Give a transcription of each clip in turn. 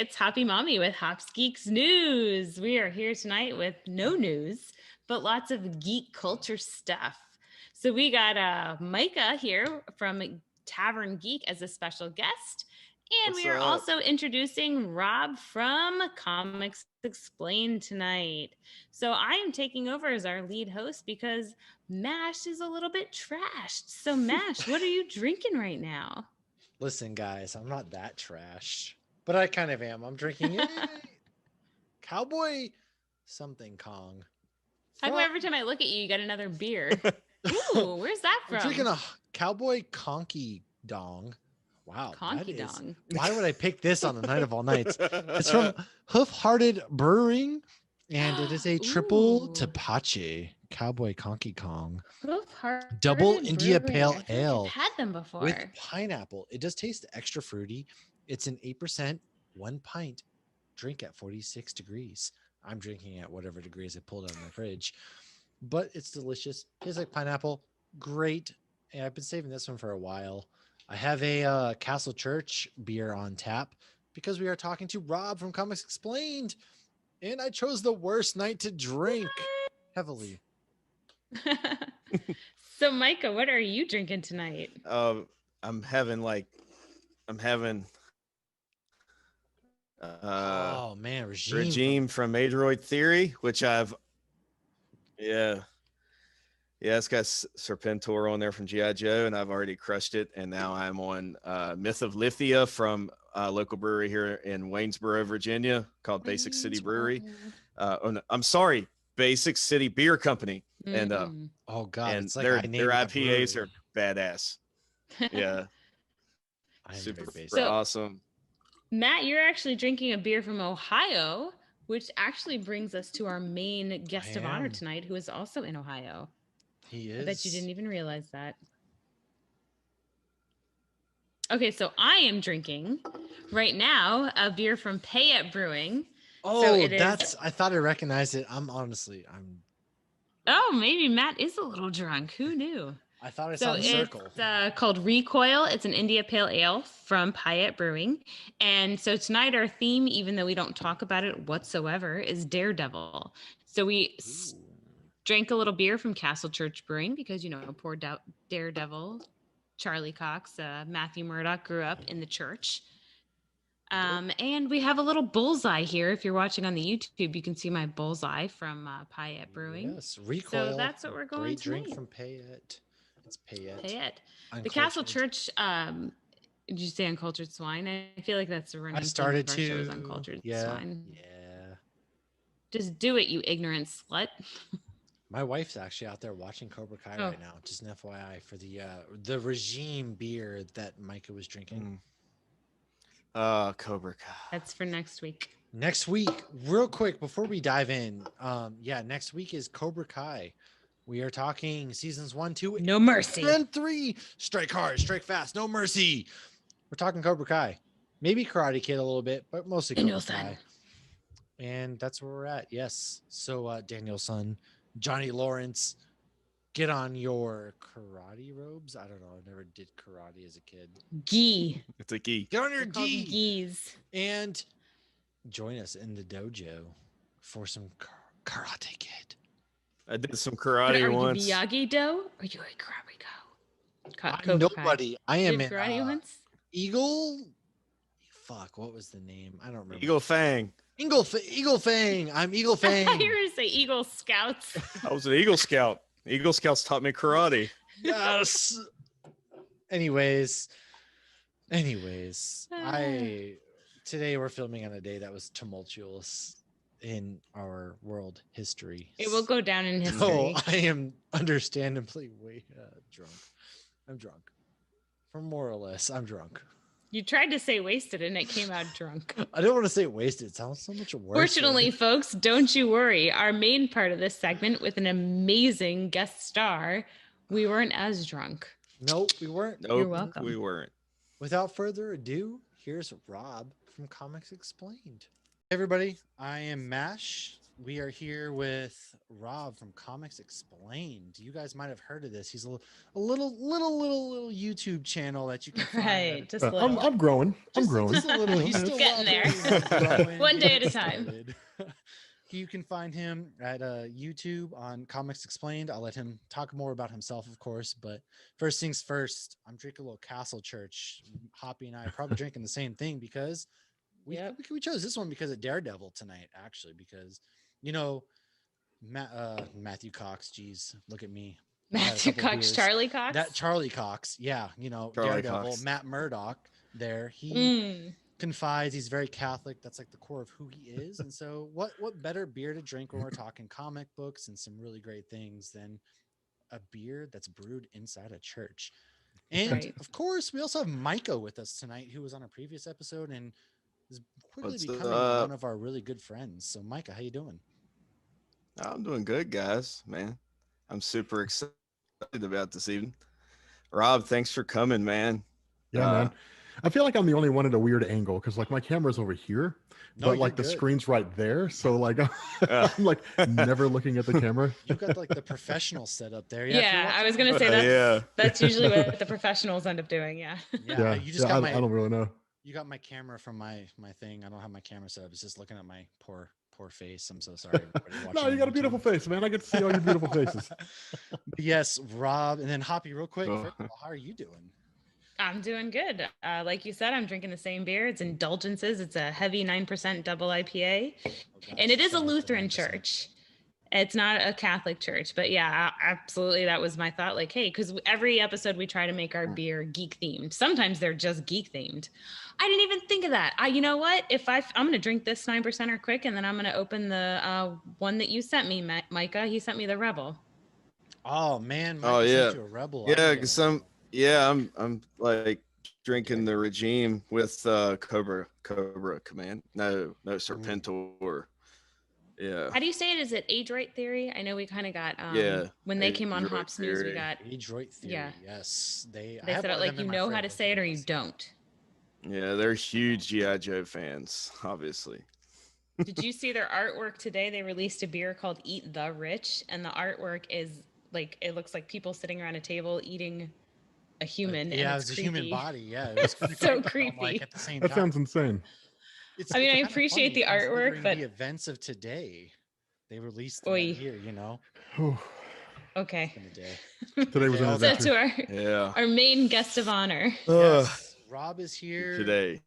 it's Hoppy Mommy with Hops Geeks News. We are here tonight with no news, but lots of geek culture stuff. So we got Micah here from Tavern Geek as a special guest. And What's we are up? also introducing Rob from Comics Explained tonight. So I am taking over as our lead host because Mash is a little bit trashed. So Mash, what are you drinking right now? Listen, guys, I'm not that trash, but I kind of am. I'm drinking a Cowboy something Kong. How come every time I look at you, you got another beer? Ooh, where's that I'm from? drinking a Cowboy Conky Dong. Wow, that Conky is. Dong. Why would I pick this on the night of all nights? It's from Hoof Hearted Brewing, and it is a triple Ooh. Tepache Cowboy Conky Kong. Hoof-Hearted Double Brewing. India I feel Pale like I've Ale had them before. with pineapple. It does taste extra fruity. It's an 8%, 1 pint drink at 46 degrees. I'm drinking at whatever degrees I pulled out of my fridge, but it's delicious. Tastes like pineapple. Great. And I've been saving this one for a while. I have a Castle Church beer on tap because we are talking to Rob from Comics Explained, and I chose the worst night to drink heavily. So, Micah, what are you drinking tonight? I'm having Oh man, regime from Adroid Theory, which yeah, it's got Serpentor on there from G.I. Joe, and I've already crushed it. And now I'm on Myth of Lithia from a local brewery here in Waynesboro, Virginia, called Basic City Brewery. Oh, no, I'm sorry, Basic City Beer Company. And oh god, and it's like their IPAs IPAs are badass. Yeah, super awesome. Matt, you're actually drinking a beer from Ohio, which actually brings us to our main guest of honor tonight, who is also in Ohio. He is. I bet you didn't even realize that. Okay, so I am drinking right now a beer from Payette Brewing. Oh, so I thought I recognized it. I'm Oh, maybe Matt is a little drunk. Who knew? I thought I saw the circle. It's called Recoil. It's an India Pale Ale from Payette Brewing. And so tonight our theme, even though we don't talk about it whatsoever, is Daredevil. So we drank a little beer from Castle Church Brewing because, poor Daredevil, Charlie Cox, Matthew Murdoch grew up in the church. And we have a little bullseye here. If you're watching on the YouTube, you can see my bullseye from Payette Brewing. Yes, Recoil. So that's what we're going great tonight. Drink from Payette. It's Payette. The Castle Church. Did you say Uncultured Swine? I feel like that's a running. I started theme of our show is Uncultured Swine. Yeah. Just do it, you ignorant slut. My wife's actually out there watching Cobra Kai right now. Just an FYI for the regime beer that Micah was drinking. Cobra Kai. That's for next week. Next week, real quick before we dive in, next week is Cobra Kai. We are talking seasons 1, 2, no mercy, and 3. Strike hard, strike fast, no mercy. We're talking Cobra Kai, maybe Karate Kid a little bit, but mostly Cobra Kai. And that's where we're at. Yes. So Daniel-san, Johnny Lawrence, get on your karate robes. I don't know. I never did karate as a kid. Gi. It's a gi. Get on your gi. Gis. And join us in the dojo for some Karate Kid. I did some karate once. Are you Miyagi-Do or are you a karate go? I'm nobody. I am in karate once? Eagle. Fuck, what was the name? I don't remember. Eagle Fang. Eagle Fang. I'm Eagle Fang. I thought you were going to say Eagle Scouts. I was an Eagle Scout. Eagle Scouts taught me karate. Yes. Anyways, today we're filming on a day that was tumultuous in our world history. It will go down in history. Oh, I am understandably drunk. I'm drunk. For more or less, I'm drunk. You tried to say wasted and it came out drunk. I don't want to say wasted. It sounds so much worse. Fortunately, folks, don't you worry. Our main part of this segment with an amazing guest star, we weren't as drunk. Nope, we weren't. Nope, you're welcome. We weren't. Without further ado, here's Rob from Comics Explained. Hey everybody, I am Mash. we are here with Rob from Comics Explained. You guys might have heard of this. He's a little YouTube channel that you can find. Right, just a little. I'm growing. I'm growing. Just a little. He's still Getting there. growing, One day getting at a time. started. You can find him at YouTube on Comics Explained. I'll let him talk more about himself, of course. But first things first, I'm drinking a little Castle Church. Hoppy and I are probably drinking the same thing because we chose this one because of Daredevil tonight, actually, because Matthew Cox, geez, look at me. Matthew Cox, Charlie Cox. That Charlie Cox, yeah, Charlie Daredevil, Cox. Matt Murdock there. He confides, he's very Catholic. That's like the core of who he is. And so what better beer to drink when we're talking comic books and some really great things than a beer that's brewed inside a church. And of course, we also have Micah with us tonight, who was on a previous episode and is quickly becoming one of our really good friends. So Micah, how you doing? I'm doing good, guys, man. I'm super excited about this evening. Rob, thanks for coming, man. Yeah, man. I feel like I'm the only one at a weird angle because like my camera's over here, but like the screen's right there. So like I'm like never looking at the camera. You got like the professional setup there. Yeah, I was gonna say that's usually what the professionals end up doing. Yeah. You just got I don't really know. You got my camera from my thing. I don't have my camera set up. It's just looking at my poor face. I'm so sorry. No, you got a beautiful face, man. I get to see all your beautiful faces. Yes, Rob, and then Hoppy, real quick. First of all, how are you doing? I'm doing good. Like you said, I'm drinking the same beer. It's Indulgences. It's a heavy 9% double IPA, and it is a Lutheran church. It's not a Catholic church, but yeah, absolutely. That was my thought. Like, hey, because every episode we try to make our beer geek themed. Sometimes they're just geek themed. I didn't even think of that. You know what? I'm going to drink this 9%er quick, and then I'm going to open the one that you sent me, Micah. He sent me the Rebel. Oh man! Micah sent you a Rebel. Yeah, because I'm like drinking the Regime with Cobra Command. No, Serpentor. Yeah. How do you say it? Is it Airdate theory? I know we kind of got when they came on Hops News, we got Airdate theory. Yeah. Yes, they said it like you know how to say it or you don't. Yeah, they're huge G.I. Joe fans, obviously. Did you see their artwork today? They released a beer called Eat the Rich, and the artwork is like it looks like people sitting around a table eating a human. Yeah, and it's a creepy. human body. Yeah, it was so creepy. Like, at the same that time. Sounds insane. I mean, I appreciate the artwork, but the events of today, they released them here. Okay. Today was an adventure. So to our main guest of honor. Yes, Rob is here today.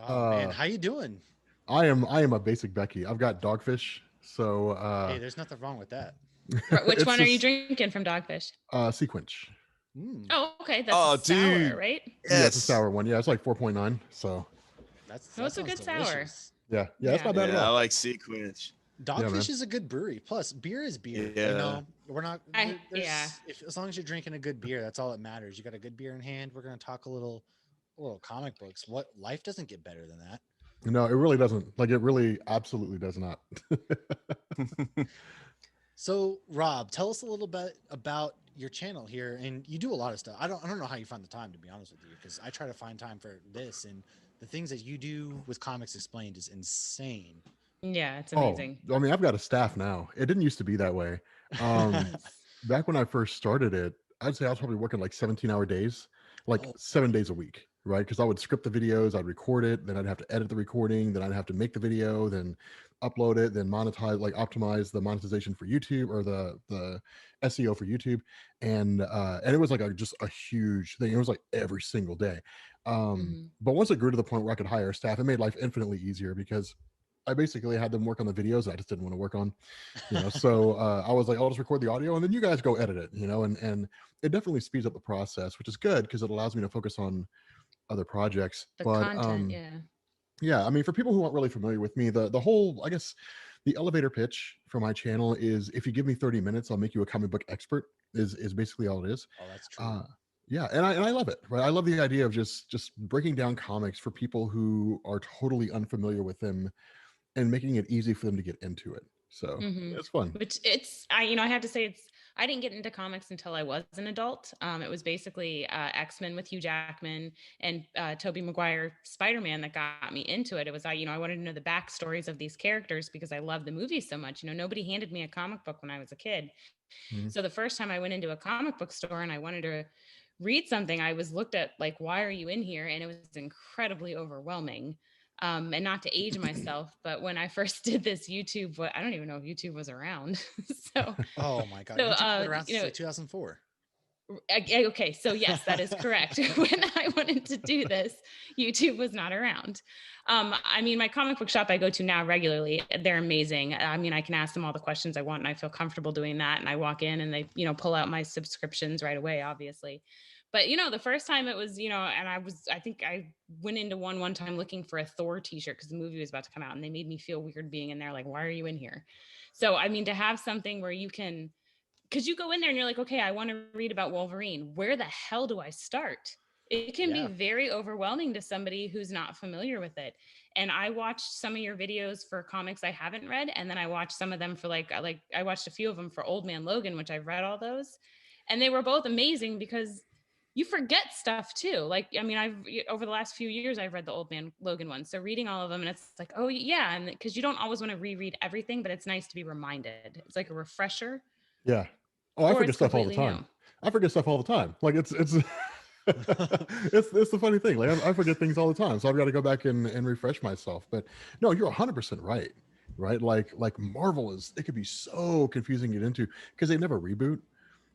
Oh man, how you doing? I am a basic Becky. I've got Dogfish. So hey, there's nothing wrong with that. Which one are you drinking from Dogfish? Sequence. Oh, okay. That's sour, right? Yes. Yeah, it's a sour one. Yeah, it's like 4.9. So that's a good delicious. sour. Yeah, it's not bad at all. I like Sequence. Dogfish is a good brewery. Plus, beer is beer. Yeah. We're not. As long as you're drinking a good beer, that's all that matters. You got a good beer in hand. We're gonna talk a little comic books. What life doesn't get better than that. No, it really doesn't. Like it really, absolutely does not. So, Rob, tell us a little bit about your channel here. And you do a lot of stuff. I don't know how you find the time, to be honest with you, because I try to find time for this, and the things that you do with Comics Explained is insane. Yeah, it's amazing. I mean, I've got a staff now. It didn't used to be that way. Back when I first started it, I'd say I was probably working like 17-hour days, like 7 days a week, right? Because I would script the videos, I'd record it, then I'd have to edit the recording, then I'd have to make the video, then upload it, then monetize, like optimize the monetization for YouTube or the SEO for YouTube. And it was like just a huge thing. It was like every single day. But once it grew to the point where I could hire staff, it made life infinitely easier because I basically had them work on the videos I just didn't want to work on, so I was like, I'll just record the audio and then you guys go edit it, and it definitely speeds up the process, which is good because it allows me to focus on other projects. The content, yeah. I mean, for people who aren't really familiar with me, the whole, I guess, the elevator pitch for my channel is if you give me 30 minutes, I'll make you a comic book expert is basically all it is. Oh, that's true. Yeah, and I love it, right? I love the idea of just breaking down comics for people who are totally unfamiliar with them and making it easy for them to get into it. So it's fun. Which I have to say it's I didn't get into comics until I was an adult. It was basically X-Men with Hugh Jackman and Tobey Maguire Spider-Man that got me into it. It was I wanted to know the backstories of these characters because I love the movies so much. Nobody handed me a comic book when I was a kid. Mhm. So the first time I went into a comic book store and I wanted to read something, I was looked at like, why are you in here? And it was incredibly overwhelming. And not to age myself, but when I first did this YouTube, I don't even know if YouTube was around. so, Oh my God. so, YouTube's been around since like 2004. okay, so yes, that is correct. When I wanted to do this, YouTube was not around. I mean, my comic book shop I go to now regularly, they're amazing. I mean, I can ask them all the questions I want and I feel comfortable doing that. And I walk in and they, pull out my subscriptions right away, obviously. But, the first time it was, and I think I went into one time looking for a Thor t-shirt because the movie was about to come out and they made me feel weird being in there. Like, why are you in here? So, I mean, to have something where you can, because you go in there and you're like, okay, I want to read about Wolverine. Where the hell do I start? It can be very overwhelming to somebody who's not familiar with it. And I watched some of your videos for comics I haven't read. And then I watched some of them for like I watched a few of them for Old Man Logan, which I've read all those. And they were both amazing because you forget stuff too. Like, I mean, over the last few years, I've read the Old Man Logan one. So reading all of them and it's like, oh yeah. And because you don't always want to reread everything, but it's nice to be reminded. It's like a refresher. Yeah. Oh, I Or forget it's stuff all the completely time. new. I forget stuff all the time. Like it's it's the funny thing. Like I forget things all the time, so I've got to go back and refresh myself. But no, you're 100% right. Right? Like Marvel it could be so confusing to get into because they never reboot. Oh,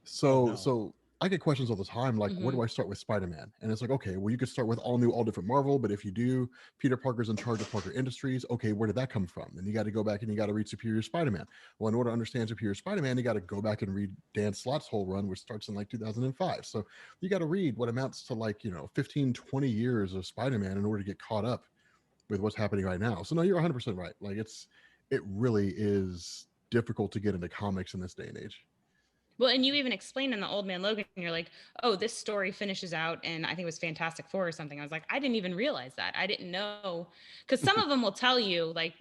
So no. so I get questions all the time like, where do I start with Spider-Man? And it's like, okay, well, you could start with all new, all different Marvel, but if you do, Peter Parker's in charge of Parker Industries. Okay, where did that come from? Then you got to go back and you got to read Superior Spider-Man. Well, in order to understand Superior Spider-Man, you got to go back and read Dan Slott's whole run, which starts in like 2005. So you got to read what amounts to like, 15, 20 years of Spider-Man in order to get caught up with what's happening right now. So no, you're 100% right. Like it really is difficult to get into comics in this day and age. Well, and you even explained in the Old Man Logan, you're like, oh, this story finishes out, and I think it was Fantastic Four or something. I was like, I didn't even realize that. I didn't know, because some of them will tell you like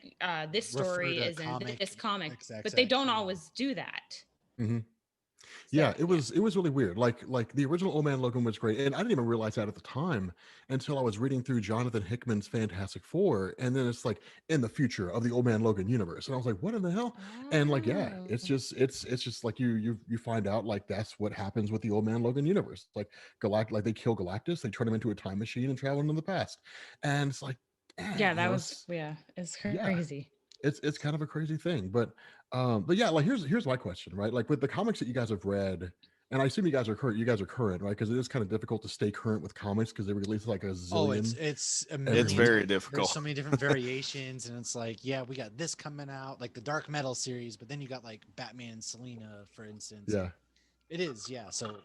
this story is in this comic, but they don't always do that. Mm-hmm. So, Yeah, it was really weird. Like the original Old Man Logan was great, and I didn't even realize that at the time until I was reading through Jonathan Hickman's Fantastic Four, and then it's like in the future of the Old Man Logan universe, and I was like, what in the hell? And like, yeah, it's just like you find out like that's what happens with the Old Man Logan universe. Like like they kill Galactus, they turn him into a time machine and travel into the past, and it's like, yeah, that was it's crazy. It's kind of a crazy thing, but yeah, like here's my question, right? Like with the comics that you guys have read, and I assume you guys are current, right? Because it is kind of difficult to stay current with comics because they release like a zillion. It's a every million. It's very There's difficult. so many different variations, and it's like, yeah, we got this coming out, like the Dark Metal series, but then you got like Batman and Selena, for instance. Yeah. It is, yeah. So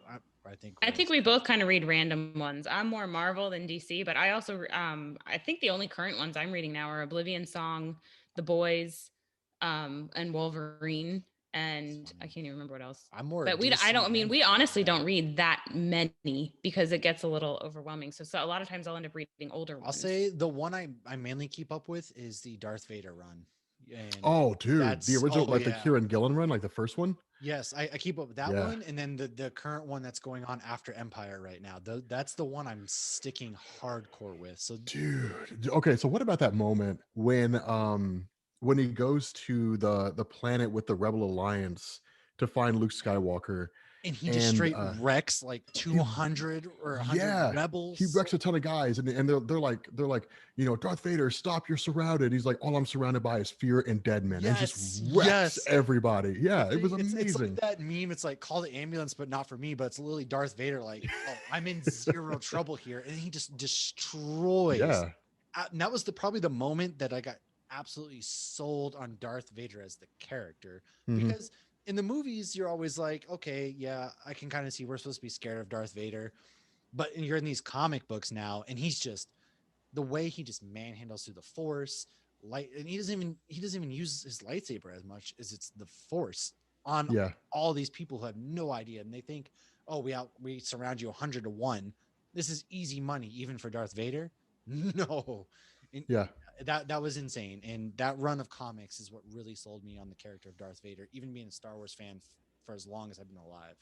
I think we both kind of read random ones. I'm more Marvel than DC, but I also I think the only current ones I'm reading now are Oblivion Song, The Boys, and Wolverine, and I can't even remember what else. I'm more. But we honestly don't read that many because it gets a little overwhelming. So a lot of times I'll end up reading older ones. I'll say the one I mainly keep up with is the Darth Vader run. And oh, dude, the original, the Kieran Gillen run, like the first one. Yes, I keep up with that one, and then the current one that's going on after Empire right now. That's the one I'm sticking hardcore with. So, dude, okay. So what about that moment when he goes to the planet with the Rebel Alliance to find Luke Skywalker? And he just straight wrecks like 200 or 100 rebels. He wrecks a ton of guys, and they're like, Darth Vader, stop! You're surrounded. He's like, all I'm surrounded by is fear and dead men, and just wrecks everybody. Yeah, it was amazing. It's like that meme. It's like, call the ambulance, but not for me. But it's literally Darth Vader. Like, oh, I'm in zero trouble here, and he just destroys. Yeah, and that was probably the moment that I got absolutely sold on Darth Vader as the character, because in the movies, you're always like, okay, yeah, I can kind of see we're supposed to be scared of Darth Vader. But you're in these comic books now, and he's just the way he just manhandles through the Force, and he doesn't even use his lightsaber as much as it's the Force on all these people who have no idea, and they think, oh, we surround you 100 to 1. This is easy money, even for Darth Vader. No. That was insane, and that run of comics is what really sold me on the character of Darth Vader. Even being a Star Wars fan for as long as I've been alive.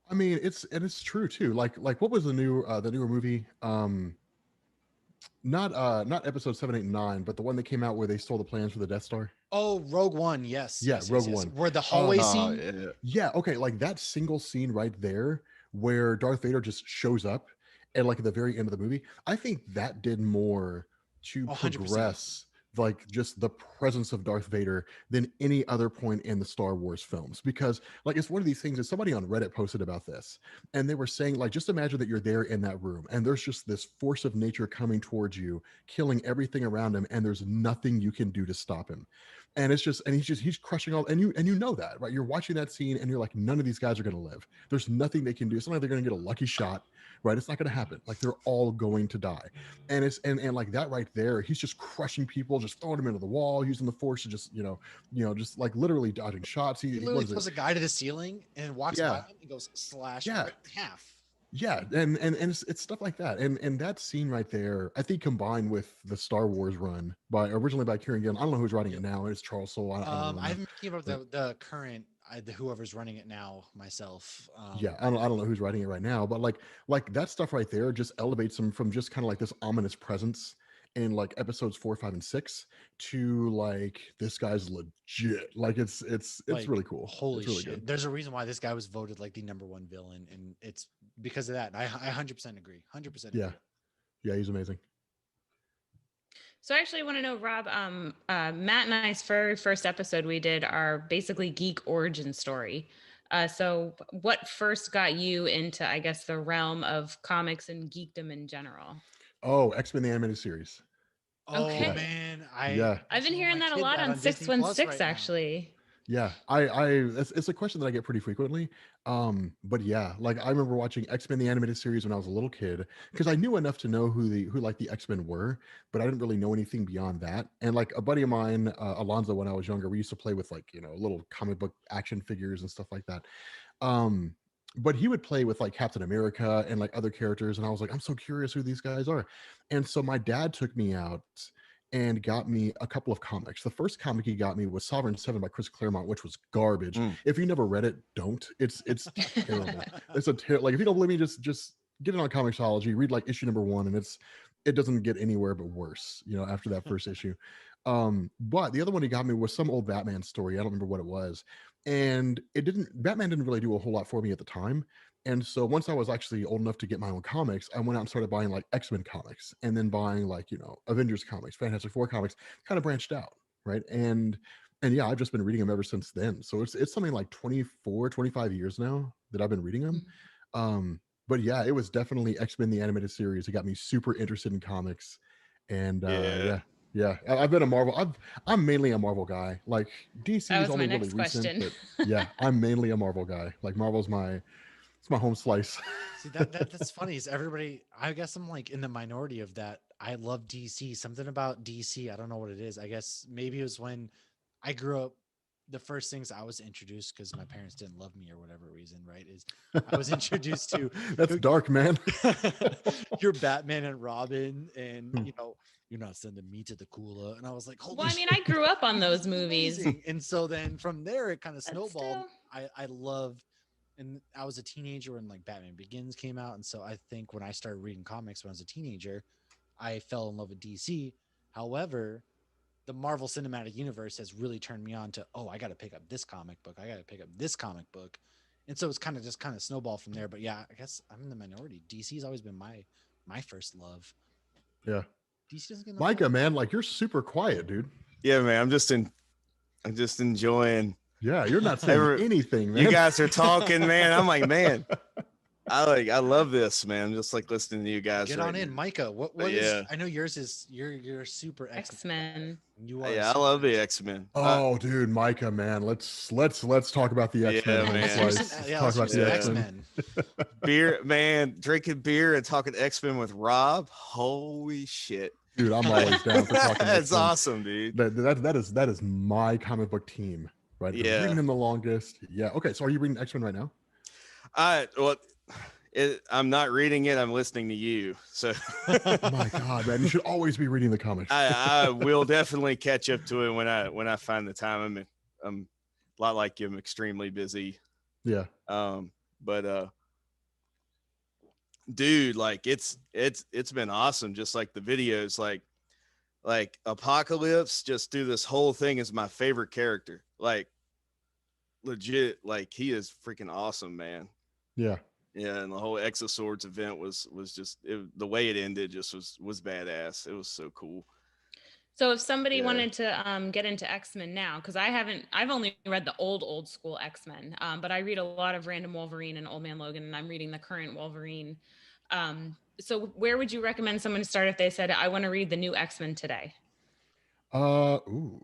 I mean, it's true too. Like what was the newer movie? Not episode 7, 8, and 9, but the one that came out where they stole the plans for the Death Star. Oh, Rogue One. Yes. Yeah, yes, Rogue yes. One. Where the hallway Oh, scene. yeah. Yeah, okay, like that single scene right there where Darth Vader just shows up and like at the very end of the movie, I think that did more to 100%. progress like just the presence of Darth Vader than any other point in the Star Wars films, because like it's one of these things that somebody on Reddit posted about this, and they were saying like just imagine that you're there in that room and there's just this force of nature coming towards you, killing everything around him, and there's nothing you can do to stop him. And it's just, and he's crushing all, and you know that, right? You're watching that scene and you're like, none of these guys are going to live. There's nothing they can do. It's not like they're going to get a lucky shot, right? It's not going to happen. Like they're all going to die. And it's and like that right there, he's just crushing people, just throwing them into the wall, using the force to just just like literally dodging shots. He literally throws a guy to the ceiling and walks by him and goes slash right in half. Yeah, and it's stuff like that, and that scene right there, I think combined with the Star Wars run by originally by Kieran Gillen. I don't know who's writing it now. It's Charles Soule. I don't know. I haven't been about the current whoever's running it now myself. Yeah, I don't know who's writing it right now, but like that stuff right there just elevates him from just kind of like this ominous presence in like episodes 4, 5, and 6 to like this guy's legit. Like it's like, really cool. Holy really shit! good. There's a reason why this guy was voted like the #1 villain, and it's because of that. I 100% agree. 100%. Yeah, he's amazing. So I actually want to know, Rob, Matt and I's very first episode we did our basically geek origin story. So what first got you into, I guess, the realm of comics and geekdom in general? Oh, X-Men the animated series. Oh okay. Man, I've been hearing that a lot on 616 right actually. Yeah, it's a question that I get pretty frequently. But yeah, like I remember watching X-Men the animated series when I was a little kid because I knew enough to know who the X-Men were, but I didn't really know anything beyond that. And like a buddy of mine, Alonzo, when I was younger, we used to play with like little comic book action figures and stuff like that. But he would play with like Captain America and like other characters, and I was like, I'm so curious who these guys are. And so my dad took me out and got me a couple of comics. The first comic he got me was Sovereign 7 by Chris Claremont, which was garbage. If you never read it, don't. It's terrible. It's like if you don't believe me, just get it on Comixology, read like issue number 1, and it doesn't get anywhere but worse, after that first issue. But the other one he got me was some old Batman story. I don't remember what it was. And Batman didn't really do a whole lot for me at the time. And so once I was actually old enough to get my own comics, I went out and started buying like X-Men comics and then buying like, Avengers comics, Fantastic Four comics, kind of branched out. Right. And yeah, I've just been reading them ever since then. So it's something like 24, 25 years now that I've been reading them. But yeah, it was definitely X-Men the animated series. It got me super interested in comics. And yeah, I've been a Marvel. I'm mainly a Marvel guy. Like DC is only really recent, but yeah, I'm mainly a Marvel guy. Like Marvel's it's my home slice. See that's funny. Is everybody? I guess I'm like in the minority of that. I love DC. Something about DC. I don't know what it is. I guess maybe it was when I grew up. The first things I was introduced, because my parents didn't love me or whatever reason, right? Is I was introduced to that's dark, man. You're Batman and Robin, and you're not sending me to the cooler. And I was like, well, I mean, I grew up on those movies, and so then from there it kind of snowballed. I love. And I was a teenager when like Batman Begins came out. And so I think when I started reading comics when I was a teenager, I fell in love with DC. However, the Marvel Cinematic Universe has really turned me on to, I got to pick up this comic book. I got to pick up this comic book. And so it's kind of snowball from there. But yeah, I guess I'm in the minority. DC's always been my first love. Yeah. DC doesn't get Micah, man, like you're super quiet, dude. Yeah, man. I'm just enjoying. Yeah, you're not saying anything, man. You guys are talking, man. I'm like, man, I love this, man. Just like listening to you guys. Get on in, Micah. What is? I know yours is you're super X-Men. You are. Yeah, I love the X-Men. Oh, dude, Micah, man, let's talk about the X-Men. Yeah, man. Let's talk about the X-Men. Beer, man, drinking beer and talking X-Men with Rob. Holy shit. Dude, I'm always down for talking. That's awesome, dude. That is my comic book team, right? Yeah. Reading them the longest. Yeah. Okay. So are you reading X-Men right now? I'm not reading it. I'm listening to you. So oh my God, man, you should always be reading the comics. I will definitely catch up to it when I find the time. I'm a lot like you. I'm extremely busy. Yeah. But dude, like it's been awesome. Just like the videos, like Apocalypse just through this whole thing is my favorite character. Like legit, like he is freaking awesome, man. Yeah. Yeah, and the whole Exoswords event was just the way it ended just was badass. It was so cool. So if somebody Yeah. wanted to get into X-Men now, because I've only read the old school X-Men, but I read a lot of Random Wolverine and Old Man Logan, and I'm reading the current Wolverine. So where would you recommend someone to start if they said, I want to read the new X-Men today? Ooh.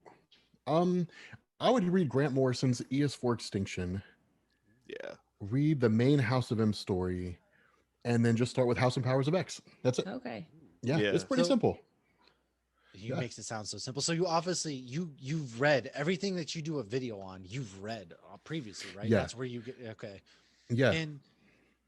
I would read Grant Morrison's ES4 Extinction, Yeah. read the main House of M story, and then just start with House and Powers of X. That's it. Okay. Yeah, Yeah. it's pretty simple. He Yeah. makes it sound so simple. So you obviously you've read everything that you do a video on. You've read previously, right? Yeah. That's where you get okay. Yeah. And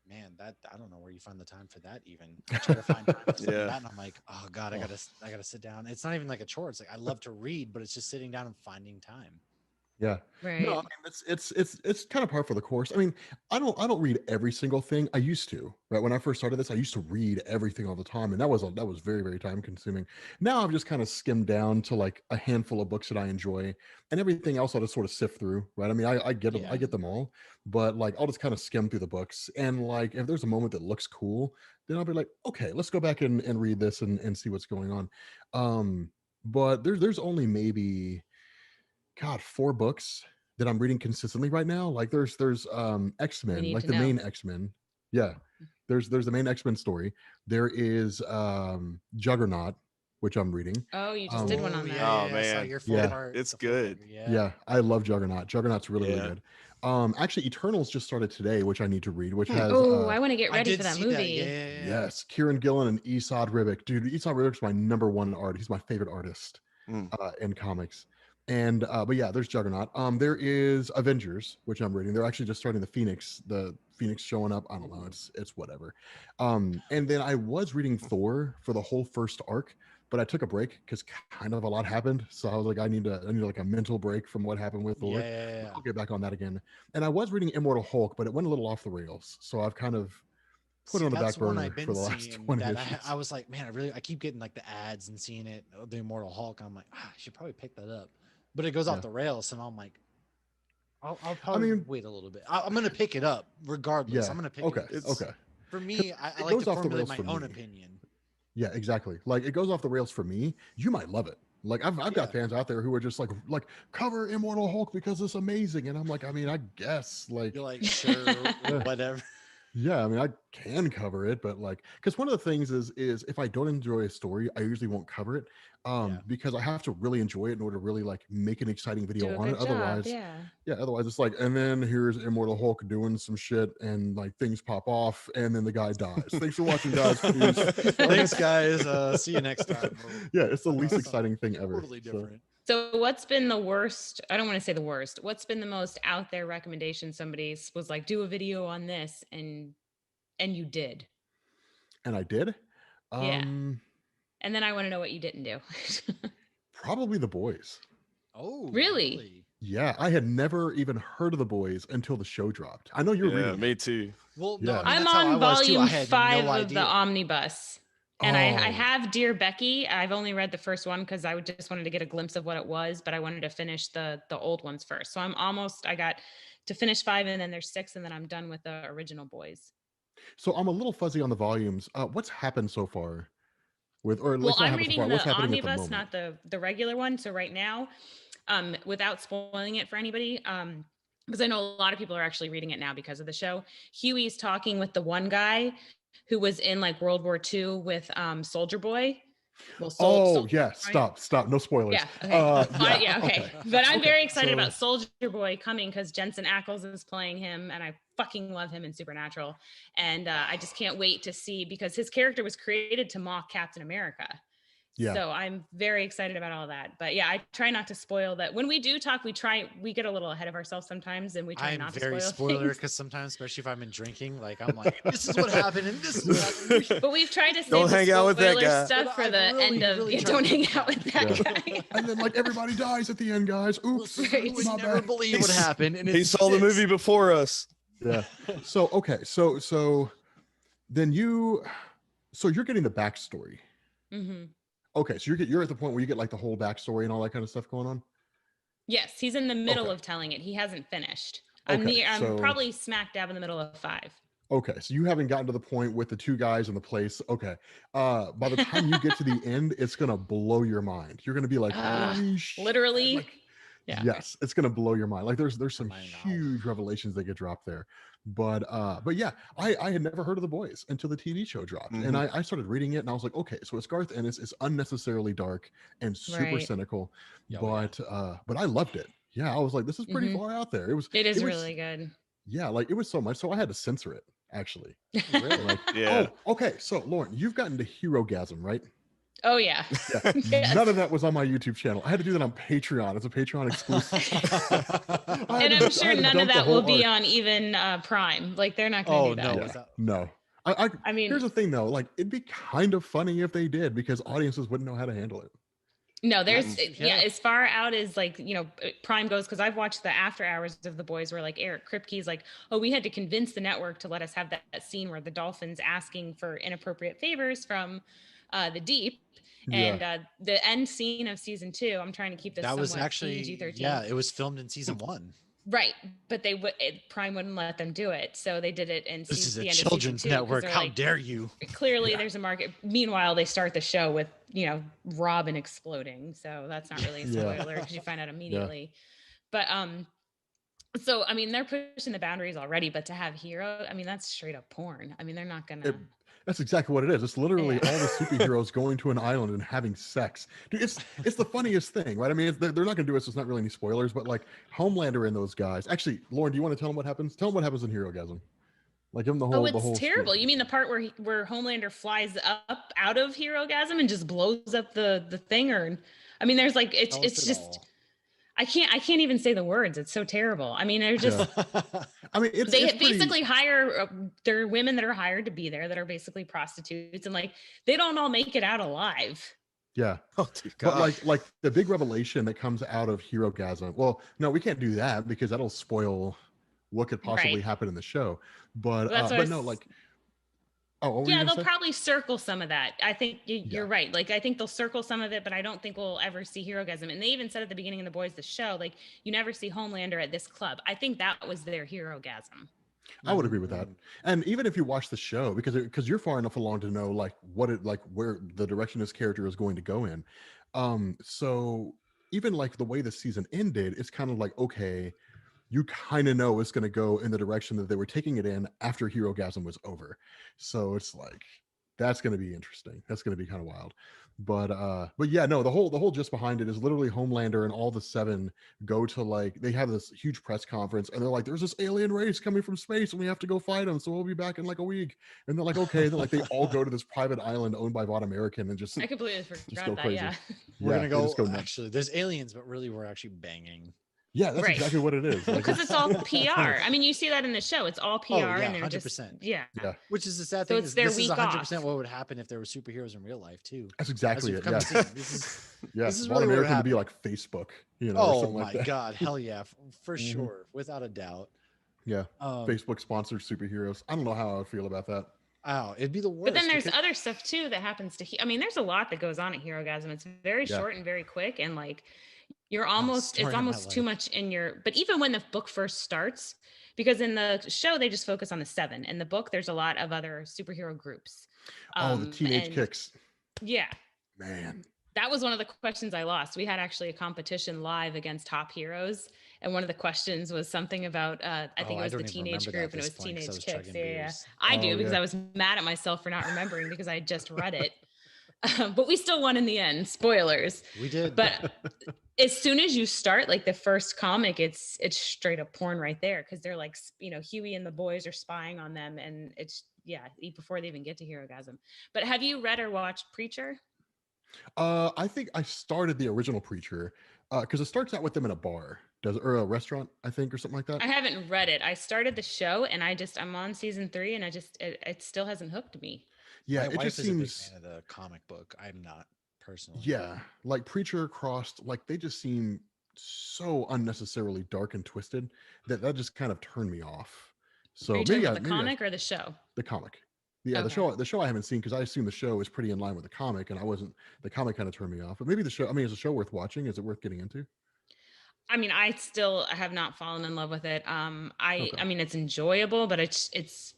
man, that I don't know where you find the time for that. Even I try to find time for Yeah. that, and I'm like, oh god, I gotta sit down. It's not even like a chore. It's like I love to read, but it's just sitting down and finding time. Yeah. Right. No, I mean it's kind of par for the course. I mean, I don't read every single thing. I used to, right? When I first started this, I used to read everything all the time, and that was very, very time consuming. Now I've just kind of skimmed down to like a handful of books that I enjoy, and everything else I'll just sort of sift through, right? I mean, I get them, Yeah. I get them all, but like I'll just kind of skim through the books, and like if there's a moment that looks cool, then I'll be like, okay, let's go back and read this and see what's going on. But there's only maybe, God, 4 books that I'm reading consistently right now. Like there's We X-Men, need like to the know. main X-Men. Yeah. There's the main X-Men story. There is Juggernaut, which I'm reading. Oh, you just did one on that. Oh, I saw man. your Yeah. part. It's the full good. part, Yeah, I love Juggernaut. Juggernaut's really, really Yeah. good. Actually Eternals just started today, which I need to read, which has Oh, I want to get I ready did for that see movie. that. Yeah. yes, Kieran Gillen and Esad Ribic. Dude, Esad Ribic's my number 1 artist. He's my favorite artist Mm. in comics. And but yeah, there's Juggernaut. There is Avengers, which I'm reading. They're actually just starting the Phoenix showing up. I don't know, it's whatever. And then I was reading Thor for the whole first arc, but I took a break because kind of a lot happened. So I was like, I need like a mental break from what happened with Thor. Yeah. I'll get back on that again. And I was reading Immortal Hulk, but it went a little off the rails. So I've kind of put it on the back That's one burner I've been for the last seeing 20 that issues. I was like, man, I keep getting like the ads and seeing it, the Immortal Hulk. I'm like, I should probably pick that up, but it goes Yeah. off the rails, and I'm like, I'll probably wait a little bit. I'm gonna pick it up regardless. Yeah. I'm gonna pick Okay. it up. Okay. For me, I it like goes to off the formulate rails my for own me. opinion. Yeah, exactly. Like it goes off the rails for me. You might love it. Like I've got Yeah. fans out there who are just like cover Immortal Hulk because it's amazing, and I'm like, I mean, I guess like You're like, sure, whatever. yeah, I mean, I can cover it, but like, because one of the things is if I don't enjoy a story, I usually won't cover it, Yeah. because I have to really enjoy it in order to really like make an exciting Do video a on good it. job. Otherwise, Yeah. otherwise it's like, and then here's Immortal Hulk doing some shit, and like things pop off, and then the guy dies. Thanks for watching, guys. Peace. Thanks, guys. See you next time. Yeah, it's the Talk least about something exciting thing ever. Totally So, different. So what's been the worst? I don't want to say the worst. What's been the most out there recommendation somebody was like, do a video on this, and you did? and I did. Yeah. And then I want to know what you didn't do. Probably The Boys. Oh, Really? Yeah, I had never even heard of The Boys until the show dropped. I know you're Yeah, reading. me too. Well, Yeah. no, I mean, I'm that's how I on was too. I volume had 5 no of idea. the omnibus. And I Oh. have Dear Becky. I've only read the first one because I just wanted to get a glimpse of what it was, but I wanted to finish the old ones first. So I got to finish 5, and then there's 6, and then I'm done with the original Boys. So I'm a little fuzzy on the volumes. What's happened so far with, or at Well, least not I'm happened so reading far, the what's happening at the omnibus, moment? not the regular one. So right now, without spoiling it for anybody, because I know a lot of people are actually reading it now because of the show. Huey's talking with the one guy who was in like World War II with Soldier Boy. Well, Soldier Yeah, Boy. stop, no spoilers. Yeah. Okay. Yeah, Okay. But I'm very excited So- about Soldier Boy coming because Jensen Ackles is playing him, and I fucking love him in Supernatural. And I just can't wait to see, because his character was created to mock Captain America. Yeah. So I'm very excited about all that. But yeah, I try not to spoil that. When we do talk, we get a little ahead of ourselves sometimes, and we try I'm not to very spoil spoiler things. because sometimes, especially if I'm in drinking, like I'm like, this is what happened and this is what happened. But we've tried to save Don't the hang out with that spoiler guy. stuff But for I've the really, end of. really Yeah, tried don't to- hang out with that Yeah. guy. And then like everybody dies at the end, guys. Oops. Right. You would My never bad. believe what happened. And He it's saw the this. movie before us. Yeah. So okay. So then so you're getting the backstory. Hmm. Okay. So you're at the point where you get like the whole backstory and all that kind of stuff going on. Yes, he's in the middle Okay. of telling it. He hasn't finished. Okay, I'm so- probably smack dab in the middle of 5. Okay, so you haven't gotten to the point with the two guys in the place. Okay. By the time you get to the end, it's gonna blow your mind. You're gonna be like, holy shit. Literally. Like, Yeah. yes, it's gonna blow your mind. Like there's some Mind now. huge revelations that get dropped there. But yeah, I had never heard of The Boys until the TV show dropped. And Mhm. I started reading it and I was like, okay, so it's Garth Ennis, it's unnecessarily dark and super Right. cynical. Oh, yeah. But I loved it. Yeah, I was like, this is pretty Mhm. far out there. It is was- really good. Yeah, like it was so much. So I had to censor it actually. Really? Like, Yeah. oh, okay. So Lauren, you've gotten to Hero-gasm, right? Oh yeah. Yeah. Yes. None of that was on my YouTube channel. I had to do that on Patreon. It's a Patreon exclusive. I had And to- I'm I sure had to none of dump the that will whole be arc. on even Prime. Like they're not going to Oh, do that. no. Yeah, without- no. I mean, here's the thing though. Like, it'd be kind of funny if they did because audiences wouldn't know how to handle it. no, there's That's- yeah, yeah. as far out as like, Prime goes, because I've watched the after hours of The Boys where like Eric Kripke's like, oh, we had to convince the network to let us have that scene where the dolphin's asking for inappropriate favors from the deep. And the end scene of season 2, I'm trying to keep this That was somewhat actually, PG-13. yeah, it was filmed in season 1. Right, but Prime wouldn't let them do it, so they did it in This is the a end of season children's 2, 'cause network. they're How like, dare you? clearly Yeah. there's a market. Meanwhile, they start the show with Robin exploding, so that's not really a Yeah. spoiler because you find out immediately. But so I mean they're pushing the boundaries already, but to have Hero, I mean that's straight up porn. I mean they're not gonna. That's exactly what it is. It's literally Yeah. all the superheroes going to an island and having sex. Dude, it's the funniest thing, right? I mean, they're not going to do it, so it's not really any spoilers. But like Homelander and those guys. Actually, Lauren, do you want to tell them what happens? Tell them what happens in Hero-gasm. Like, give them the whole. Oh, the whole it's terrible. spiel. You mean the part where Homelander flies up out of Hero-gasm and just blows up the thing? Or, I mean, there's like it's Tell us it just all. I can't even say the words. It's so terrible. I mean, they're just I mean, they it's pretty- basically hire there are women that are hired to be there that are basically prostitutes, and like they don't all make it out alive. Yeah. Oh, dear But God. like the big revelation that comes out of Hero-gasm. Well, no, we can't do that because that'll spoil what could possibly Right. happen in the show. But That's what I but no, s- like, oh, what were you Yeah, gonna they'll say? probably circle some of that. I think you're Yeah. right. Like I think they'll circle some of it, but I don't think we'll ever see Hero-gasm. And they even said at the beginning of The Boys, the show, like you never see Homelander at this club. I think that was their Hero-gasm. I would agree with that. And even if you watch the show, because you're far enough along to know like where the direction this character is going to go in. So even like the way the season ended, it's kind of like, okay, you kind of know it's going to go in the direction that they were taking it in after Hero-gasm was over. So it's like that's going to be interesting. That's going to be kind of wild. But yeah, no, the whole gist behind it is literally Homelander and all the 7 go to like they have this huge press conference and they're like, there's this alien race coming from space and we have to go fight them. So we'll be back in like a week. And they're like, okay. Then like they all go to this private island owned by Vought American and just I completely go forgot that. crazy. Yeah. We're yeah, gonna they go. just nuts. Actually, there's aliens, but really, we're actually banging. Yeah, that's Right. exactly what it is. Like, Because it's all PR. I mean, you see that in the show. It's all PR, Oh, yeah, and they're just 100%. yeah. yeah, Which is the sad So thing. it's Is their this is week 100% off. what would happen if there were superheroes in real life too. that's As exactly we've it. come Yeah, to see. This is yeah. this is Vought really what American would be happened. like Facebook, you know, or Oh something my like that. god, hell yeah, for Mhm. sure, without a doubt. Yeah, Um, Facebook sponsored superheroes. I don't know how I would feel about that. oh, it'd be the worst. But then there's because- other stuff too that happens to. I mean, there's a lot that goes on at Hero-gasm. It's very Yeah. short and very quick, and like you're story it's of my almost too life. much in your. But even when the book first starts, because in the show they just focus on the 7. In the book, there's a lot of other superhero groups. Oh, the teenage and- kicks, Yeah, man. that was one of the questions I lost. We had actually a competition live against Top Heroes, and one of the questions was something about I think Oh, it was the don't even teenage remember that group, at and it this was point 'cause I teenage was kicks. chugging Yeah, beers. I Oh, do because yeah. I was mad at myself for not remembering because I had just read it. But we still won in the end. Spoilers. we did. But as soon as you start, like the first comic, it's straight up porn right there because they're like, Huey and the boys are spying on them, and it's before they even get to Hero-gasm. But have you read or watched Preacher? I think I started the original Preacher because it starts out with them in a bar, or a restaurant, I think, or something like that. I haven't read it. I started the show and I'm on season 3 and it still hasn't hooked me. Yeah, My it wife just is a big seems. fan of the comic book. I'm not personally. Yeah, like Preacher crossed, like they just seem so unnecessarily dark and twisted that just kind of turned me off. Are So you talking maybe about the comic or the show? the comic. Yeah, Okay. the show I haven't seen because I assume the show is pretty in line with the comic, and I wasn't. The comic kind of turned me off, but maybe the show. I mean, is the show worth watching? Is it worth getting into? I mean, I still have not fallen in love with it. I Okay. mean, it's enjoyable, but it's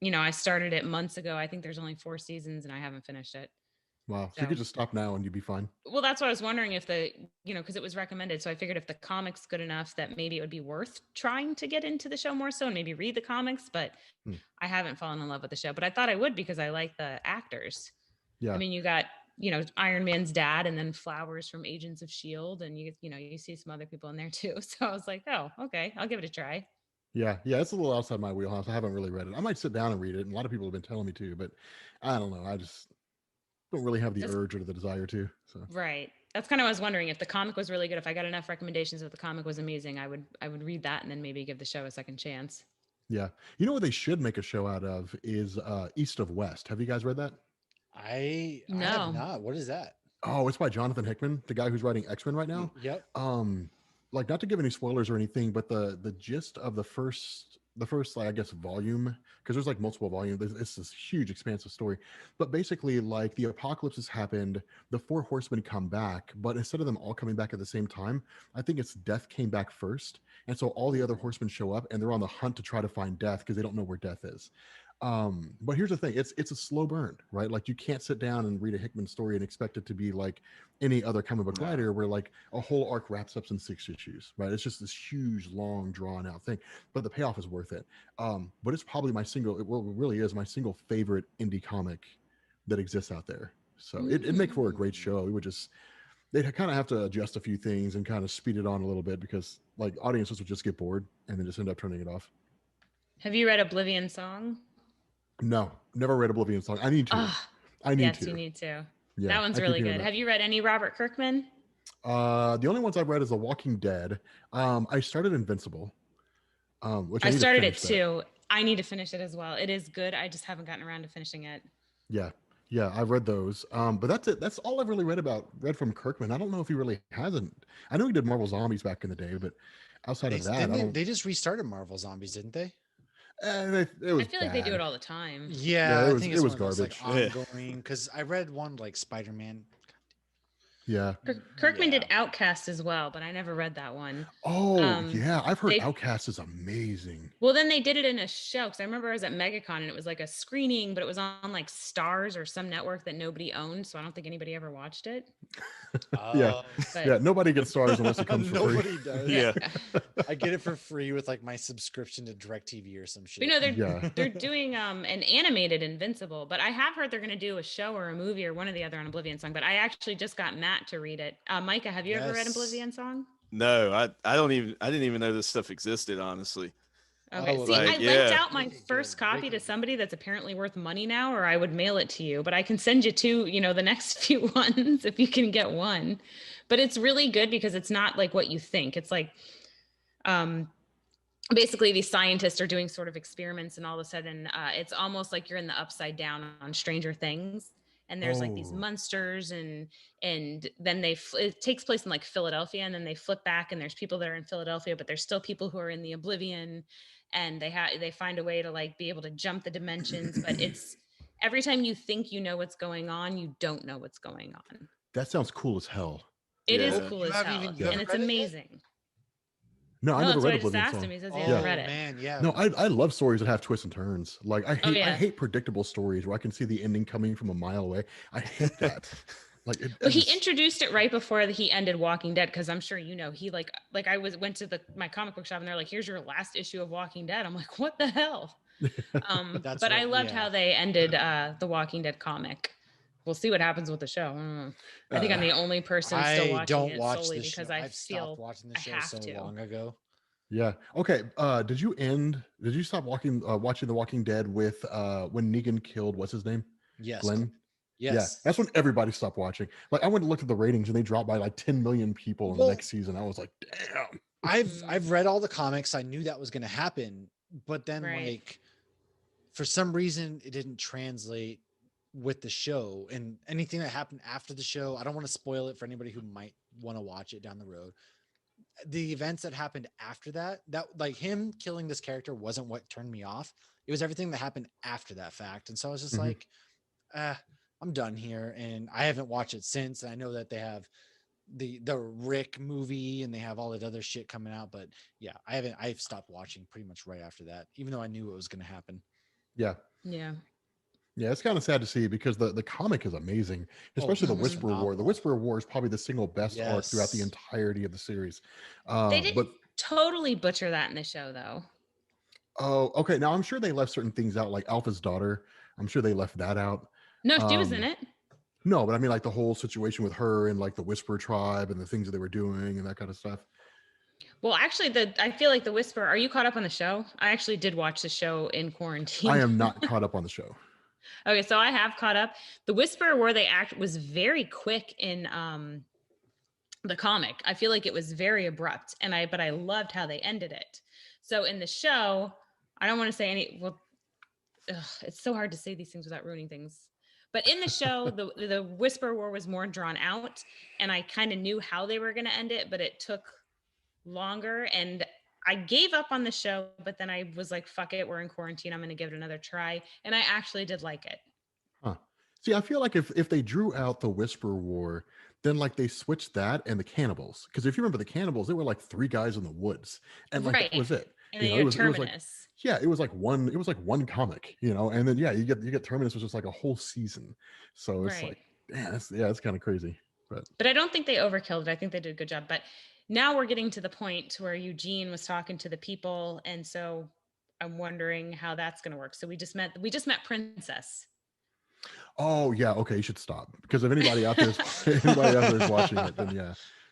I started it months ago. I think there's only 4 seasons and I haven't finished it. Wow. So you So, could just stop now and you'd be fine. well, that's what I was wondering if because it was recommended. So I figured if the comic's good enough that maybe it would be worth trying to get into the show more so and maybe read the comics, but Hmm. I haven't fallen in love with the show, but I thought I would because I like the actors. Yeah. I mean, you got, Iron Man's dad and then Flowers from Agents of S.H.I.E.L.D. and you see some other people in there too. So I was like, oh, okay, I'll give it a try. Yeah. Yeah. It's a little outside my wheelhouse. I haven't really read it. I might sit down and read it. And a lot of people have been telling me to, but I don't know. I just don't really have the That's- urge or the desire to. So Right. That's kind of what I was wondering if the comic was really good. If I got enough recommendations if the comic was amazing, I would read that and then maybe give the show a second chance. yeah. You know what they should make a show out of is East of West. Have you guys read that? I No. have not. What is that? Oh, it's by Jonathan Hickman, the guy who's writing X-Men right now. Yep. Like not to give any spoilers or anything, but the gist of the first like I guess volume, because there's like multiple volumes. It's this huge expansive story, but basically like the apocalypse has happened, the 4 horsemen come back, but instead of them all coming back at the same time, I think it's Death came back first, and so all the other horsemen show up and they're on the hunt to try to find Death because they don't know where Death is. But here's the thing, it's a slow burn, right? Like you can't sit down and read a Hickman story and expect it to be like any other comic book writer where like a whole arc wraps up in 6 issues, right? It's just this huge long drawn out thing, but the payoff is worth it. But it's probably it really is my single favorite indie comic that exists out there. So it'd make for a great show. They'd kind of have to adjust a few things and kind of speed it on a little bit because like audiences would just get bored and then just end up turning it off. Have you read Oblivion Song? No, never read Oblivion Song. I need to. Yes, you need to. Yeah, that one's I keep really hearing good. that. Have you read any Robert Kirkman? The only ones I've read is The Walking Dead. I started Invincible, which I need to started it finish that. too. I need to finish it as well. It is good. I just haven't gotten around to finishing it. Yeah, I've read those. But that's it. That's all I've really read from Kirkman. I don't know if he really hasn't. I know he did Marvel Zombies back in the day, but outside of that, They just restarted Marvel Zombies, didn't they? it was I feel like they do bad. it all the time. Yeah, it I was- think it it's was one of those, garbage. like ongoing. Because I read one like Spider-Man. Yeah. Kirkman did Outcast as well, but I never read that one. Oh, yeah. I've heard they- Outcast is amazing. Well, then they did it in a show because I remember I was at MegaCon and it was like a screening, but it was on like Stars or some network that nobody owned, so I don't think anybody ever watched it. Yeah. But Yeah, nobody gets stars unless it comes for free. Nobody does. Yeah. I get it for free with like my subscription to DirecTV or some shit. You know, Yeah. they're doing an animated Invincible, but I have heard they're going to do a show or a movie or one or the other on Oblivion Song. But I actually just got Matt to read it. Micah, have you ever read Yes. Oblivion Song? No, I didn't even know this stuff existed, honestly. Okay. Oh, See, like, I lent yeah. out my Really first good, copy really to good. somebody that's apparently worth money now, or I would mail it to you. But I can send you two, the next few ones if you can get one. But it's really good because it's not like what you think. It's like, basically these scientists are doing sort of experiments, and all of a sudden, it's almost like you're in the Upside Down on Stranger Things. And there's like these Oh. monsters, and then it takes place in like Philadelphia, and then they flip back, and there's people that are in Philadelphia, but there's still people who are in the Oblivion, and they find a way to like be able to jump the dimensions. But it's every time you think you know what's going on, you don't know what's going on. That sounds cool as hell. It is Yeah. cool You as haven't hell, even- and you haven't it's read it yet? amazing. No, I No, never that's read what I just Oblivion asked Song. him. He says he Oh hasn't read it. man, yeah. No, I love stories that have twists and turns. Like I yeah. hate predictable stories where I can see the ending coming from a mile away. I hate that. Like Well, he introduced it right before he ended Walking Dead, because I'm sure he like I went to my comic book shop and they're like, "Here's your last issue of Walking Dead." I'm like, "What the hell?" That's But I what- loved yeah. how they ended the Walking Dead comic. We'll see what happens with the show. I don't know. I think I'm the only person still I watching don't it watch solely the because show. I I've feel stopped watching the I show have so to. long ago. Yeah. Okay. Did you stop watching The Walking Dead with when Negan killed what's his name? Yes. Glenn? Yes. that's when everybody stopped watching. Like I went and looked at the ratings and they dropped by like 10 million people in the Well, next season. I was like, damn. I've read all the comics. I knew that was going to happen, but then Right. like for some reason it didn't translate with the show, and anything that happened after the show, I don't want to spoil it for anybody who might want to watch it down the road. The events that happened after that, like him killing this character wasn't what turned me off. It was everything that happened after that fact. And so I was just Mhm. like, I'm done here. And I haven't watched it since. And I know that they have the Rick movie and they have all that other shit coming out. But yeah, I've stopped watching pretty much right after that, even though I knew it was going to happen. Yeah. Yeah. Yeah, it's kind of sad to see because the comic is amazing, Oh, especially the that was Whisperer War. The phenomenal. Whisperer War is probably the single best arc throughout the Yes. entirety of the series. They didn't But totally butcher that in the show, though. oh, okay. Now I'm sure they left certain things out, like Alpha's daughter. I'm sure they left that out. No, she was in it. No, but I mean like the whole situation with her and like the Whisperer tribe and the things that they were doing and that kind of stuff. Well, actually, I feel like the Whisperer. Are you caught up on the show? I actually did watch the show in quarantine. I am not caught up on the show. Okay, so I have caught up. The Whisperer, where they act, was very quick in the comic. I feel like it was very abrupt, but I loved how they ended it. So in the show, I don't want to say any. Well, it's so hard to say these things without ruining things. But in the show, the Whisperer War was more drawn out, and I kind of knew how they were going to end it, but it took longer, and I gave up on the show. But then I was like, "Fuck it, we're in quarantine. I'm going to give it another try," and I actually did like it. Huh. See, I feel like if they drew out the Whisperer War, then like they switched that and the cannibals. Because if you remember the cannibals, they were like three guys in the woods, and like Right. that was it. And You then know, you it had was like Terminus. yeah, it was like one comic, you know, and then yeah, you get Terminus was just like a whole season. So it's Right. like, man, it's kind of crazy. But I don't think they overkilled it. I think they did a good job. But now we're getting to the point where Eugene was talking to the people, and so I'm wondering how that's going to work. So we just met Princess. Oh yeah, okay, you should stop because if anybody out there is watching it, then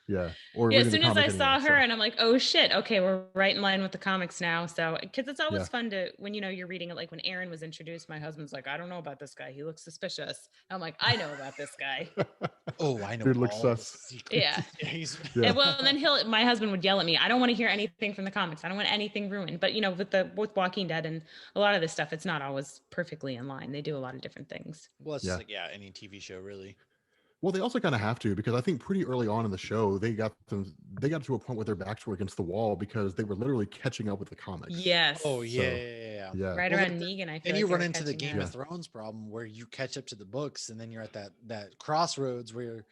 yeah, or Yeah, as reading the soon as I comic saw anyway, her, so. and I'm like, oh shit, okay, we're right in line with the comics now. So, because it's always Yeah. fun to when you're reading it. Like when Aaron was introduced, my husband's like, I don't know about this guy. He looks suspicious. I'm like, I know about this guy. Oh, I know Dude looks all the sus. secrets. Yeah. Yeah. And well, and then my husband would yell at me. I don't want to hear anything from the comics. I don't want anything ruined. But with Walking Dead and a lot of this stuff, it's not always perfectly in line. They do a lot of different things. Well, it's Yeah. just like any TV show really. Well, they also kind of have to because I think pretty early on in the show they got to a point where their backs were against the wall because they were literally catching up with the comics. Yes. Oh yeah, So, yeah. Yeah. Right Well, around Negan, I feel And like you they run were into the catching Game up. of Thrones problem where you catch up to the books, and then you're at that crossroads where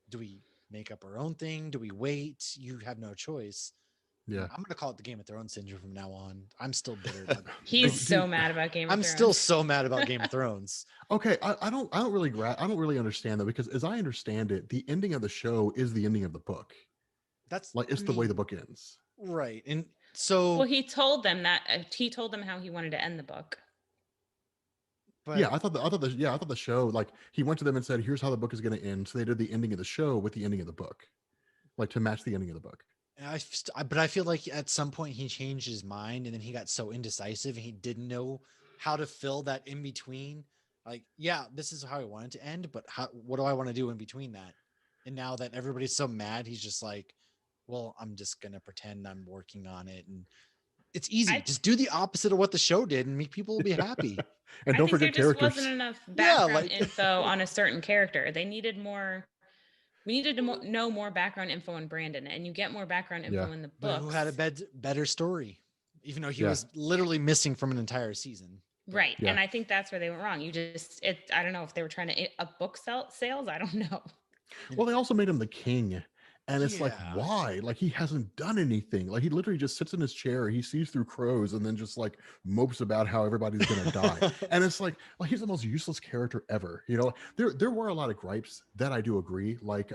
do we make up our own thing? Do we wait? You have no choice. Yeah. I'm gonna call it the Game of Thrones syndrome from now on. I'm still bitter. About He's Dude, so mad about Game of I'm Thrones. still so mad about Game of Thrones. Okay, I don't really understand that because as I understand it, the ending of the show is the ending of the book. That's Like it's the way the book ends. right. And so, Well, he told them how he wanted to end the book. but Yeah, I thought the show, like he went to them and said, "Here's how the book is going to end." So they did the ending of the show with the ending of the book, like to match the ending of the book. but I feel like at some point he changed his mind, and then he got so indecisive, and he didn't know how to fill that in between. Like, yeah, this is how I want it to end, but what do I want to do in between that? And now that everybody's so mad, he's just like, well, I'm just gonna pretend I'm working on it, and it's easy. Just do the opposite of what the show did, and people will be happy. And I don't think forget there just characters. wasn't enough Yeah, background like- info on a certain character. They needed more. We needed to know more background info on Brandon, and you get more background info Yeah. in the books. But who had a better story, even though he Yeah. was literally missing from an entire season. Right. Yeah. And I think that's where they went wrong. I don't know if they were trying to up book sales. I don't know. Well, they also made him the king. And it's like, Yeah. why? Like he hasn't done anything. Like he literally just sits in his chair, he sees through crows, and then just like mopes about how everybody's gonna die. And it's like he's the most useless character ever. You know, there were a lot of gripes that I do agree. Like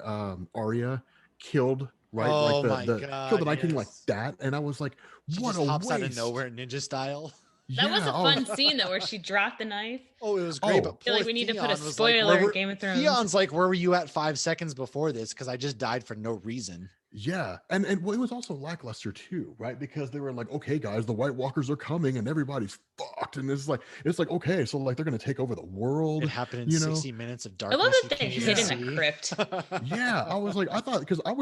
Arya killed Oh like my killed the God, Night King like yes. that, and I was like, She what just a hops waste. out of nowhere ninja style. That was a Yeah, fun scene though, where she dropped the knife. Oh, it was great. Oh. But I feel like poor we need to put a Theon was spoiler like, in Game of Thrones. Theon's like, where were you at 5 seconds before this? Because I just died for no reason. Yeah, and well, it was also lackluster too, right? Because they were like, okay, guys, the White Walkers are coming, and everybody's fucked, and it's like okay, so like they're gonna take over the It world, happened in you know? 60 minutes of I love darkness. that they You hid can't in even a crypt. Yeah, I was like, I thought because I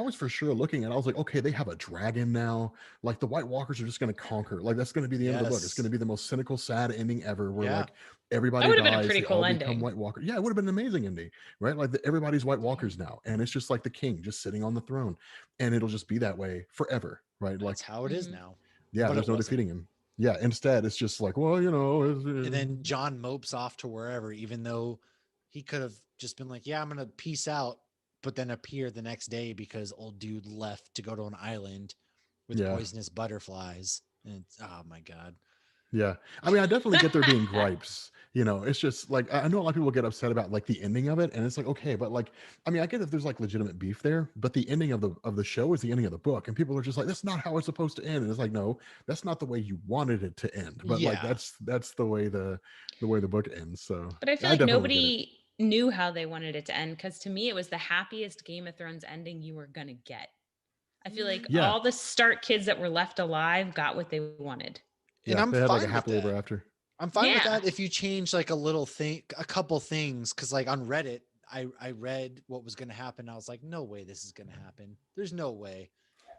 was for sure looking, and I was like, okay, they have a dragon now. Like the White Walkers are just gonna conquer. Like that's gonna be the end of the book. It's Yes. gonna be the most cynical, sad ending ever, where Yeah. like That everybody would have been a dies, pretty they cool all become ending. White Walker. Yeah, it would have been an amazing ending, right? Like everybody's White Walkers Dang. now, and it's just like the king just sitting on the throne, and it'll just be that way forever, right? Like, That's how it is Mhm. now. yeah, But there's it no wasn't. defeating him. Yeah, instead it's just like, well, And then John mopes off to wherever, even though he could have just been like, yeah, I'm gonna peace out, but then appear the next day because old dude left to go to an island with yeah. poisonous butterflies. And it's, oh my god. Yeah. I mean, I definitely get there being gripes. It's just like I know a lot of people get upset about like the ending of it, and it's like, okay, but like I mean, I get if there's like legitimate beef there, but the ending of the show is the ending of the book, and people are just like, that's not how it's supposed to end. And it's like, no, that's not the way you wanted it to end. But like Yeah. that's the way the book ends. So But I feel I like definitely get it. nobody knew how they wanted it to end because to me it was the happiest Game of Thrones ending you were gonna get. I feel like Yeah. all the Stark kids that were left alive got what they wanted. And Yeah. I'm They had like a fine with happily ever that. after. I'm fine with Yeah. that if you change like a couple things, because like on Reddit, I read what was going to happen. I was like, no way this is going to happen. There's no way,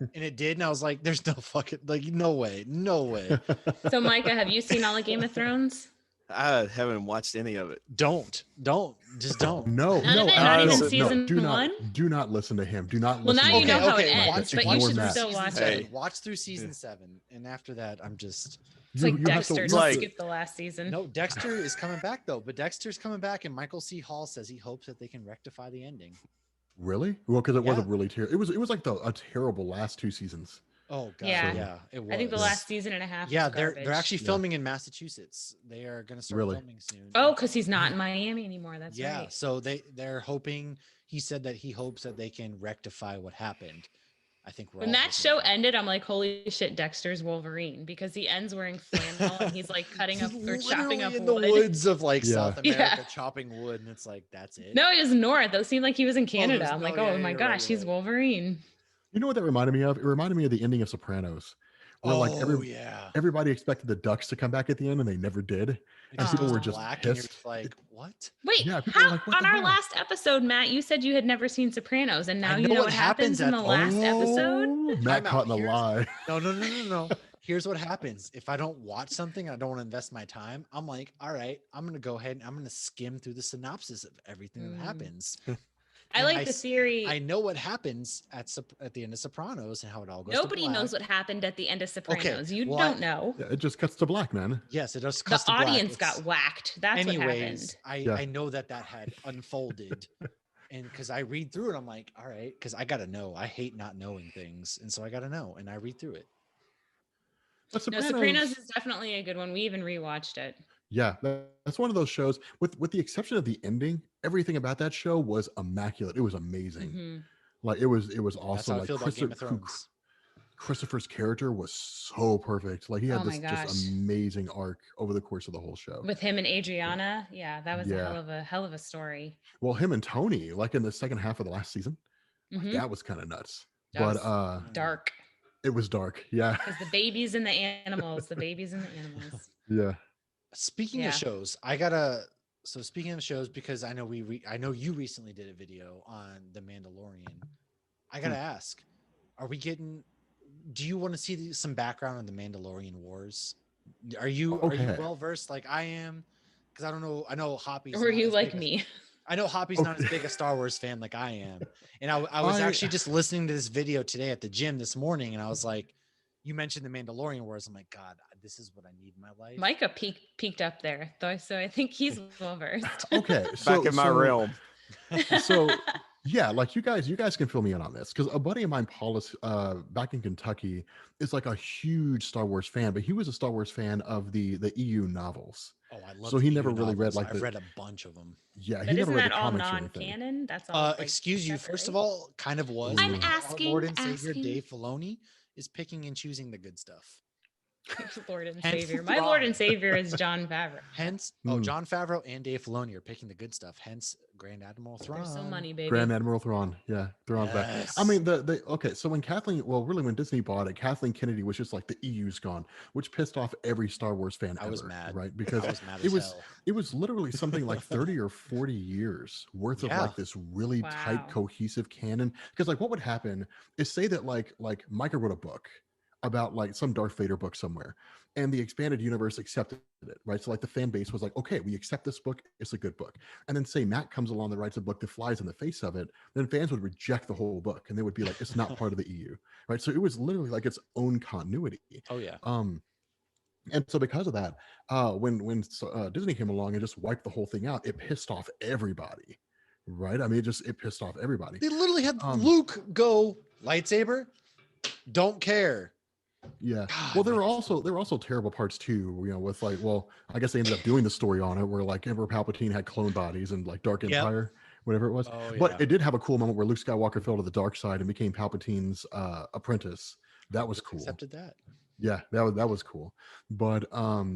and it did. And I was like, there's no fucking like no way, no way. So Micah, have you seen all of Game of Thrones? I haven't watched any of it. Don't just don't. No, None no, of it? Not Not even so- season do one? not listen to him. Do not Well, listen now to you know him. how it watch ends, through but you Ignore should Matt. still season watch seven. it. Watch through season 7, and after that, I'm just It's like Dexter. you Just like- skip the last season. no. Dexter is coming back though, but Dexter's coming back, and Michael C. Hall says he hopes that they can rectify the ending. Really? Well, because it was a Yeah. really terrible. It was like a terrible last 2 seasons. Oh god, Yeah. yeah, it was. I think the last season and a half. Yeah, was they're garbage. actually Yeah. filming in Massachusetts. They are going to start Really? filming soon. Oh, because he's not in Miami anymore. That's yeah. right. So they're hoping. He said that he hopes that they can rectify what happened. I think When that show ended, I'm like, holy shit, Dexter's Wolverine, because he ends wearing flannel and he's like cutting up or chopping up in wood. the woods of like Yeah. South America, Yeah. chopping wood, and it's like that's it. No, he was north. It seemed like he was in Canada. there's- I'm like, oh, yeah, oh my you're gosh, right, he's you're right. Wolverine. You know what that reminded me of? It reminded me of the ending of Sopranos, where like yeah, everybody expected the ducks to come back at the end, and they never did. and people were goes just black, and you're pissed. just like, what? Wait, Yeah, people were how, like, what on the our hell? last episode, Matt, you said you had never seen Sopranos, and now I you know know what what happens in the happens last at- episode. Oh, Matt Time out. caught in a Here's- lie. No. Here's what happens. If I don't watch something, I don't want to invest my time. I'm like, all right, I'm going to go ahead and I'm going to skim through the synopsis of everything that happens. I And like the theory. I know what happens at the end of Sopranos and how it all goes. Nobody to knows black. what happened at the end of Sopranos. You well, don't know. Yeah, it just cuts to black, man. Yes, it does. The cuts to black. audience It's- got whacked. That's what happened. anyways, Yeah. I know that had unfolded. And because I read through it, I'm like, all right, because I got to know. I hate not knowing things. And so I got to know. And I read through it. But No, Sopranos is definitely a good one. We even rewatched it. Yeah, that's one of those shows. With the exception of the ending, everything about that show was immaculate. It was amazing. Mhm. Like it was That's awesome. how I Like feel about Game of Thrones. Christopher's character was so perfect. Like he had Oh my this just gosh. amazing arc over the course of the whole show. With him and Adriana, yeah, that was Yeah. a hell of a story. Well, him and Tony, like in the second half of the last season, Mhm. that was kind of nuts. That But was dark. it was dark. Yeah. Because the babies and the animals, the babies and the animals. Yeah. Speaking Yeah. of shows, I gotta. So speaking of shows, because I know I know you recently did a video on The Mandalorian. I gotta ask, are we getting? Do you want to see some background on the Mandalorian Wars? Are you Okay. well versed like I am? Because I don't know. I know Hoppy's. Or not you as like big a- me. I know Hoppy's not as big a Star Wars fan like I am. And I was actually just listening to this video today at the gym this morning, and I was like, you mentioned the Mandalorian Wars. I'm like, God, this is what I need in my life. Micah peeked up there, though, so I think he's well versed. Okay. So, Back in my realm. So yeah, like you guys can fill me in on this because a buddy of mine, Paul, is back in Kentucky, is like a huge Star Wars fan, but he was a Star Wars fan of the EU novels. Oh, I love. So he the never EU really read, novels. like, I've the- read a bunch of them. Yeah, he But never isn't read that the all comics or anything. non-canon? That's all. like, Excuse you. separate, First of right? all, kind of was. I'm but our asking- Lord and Savior asking. Dave Filoni is picking and choosing the good stuff. Lord and Hence Savior. My Lord and Thrawn. Savior is John Favreau. Hence, John Favreau and Dave Filoni are picking the good stuff. Hence, Grand Admiral Thrawn. There's some money, baby. Grand Admiral Thrawn. Yeah, Thrawn's back. I Yes. mean, okay, so when when Disney bought it, Kathleen Kennedy was just like, the EU's gone, which pissed off every Star Wars fan I ever, was mad. right? Because I was mad it as was hell. it was literally something like 30 or 40 years worth of Yeah. like this really tight, Wow. cohesive canon. Because like what would happen is, say that like Micah wrote a book about like some Darth Vader book somewhere, and the expanded universe accepted it, right? So like the fan base was like, okay, we accept this book, it's a good book. And then say Matt comes along that writes a book that flies in the face of it, then fans would reject the whole book and they would be like, it's not part of the EU, right? So it was literally like its own continuity. Oh yeah. And so because of that, when Disney came along and just wiped the whole thing out, it pissed off everybody, right? I mean, it pissed off everybody. They literally had Luke go lightsaber. Don't care. Yeah. God, Well, there man. were also terrible parts too, with like, well, I guess they ended up doing the story on it where like Emperor Palpatine had clone bodies and like Dark Yep. Empire, whatever it was. Oh, But yeah. it did have a cool moment where Luke Skywalker fell to the dark side and became Palpatine's apprentice. That was cool. Accepted that. Yeah, that was cool. But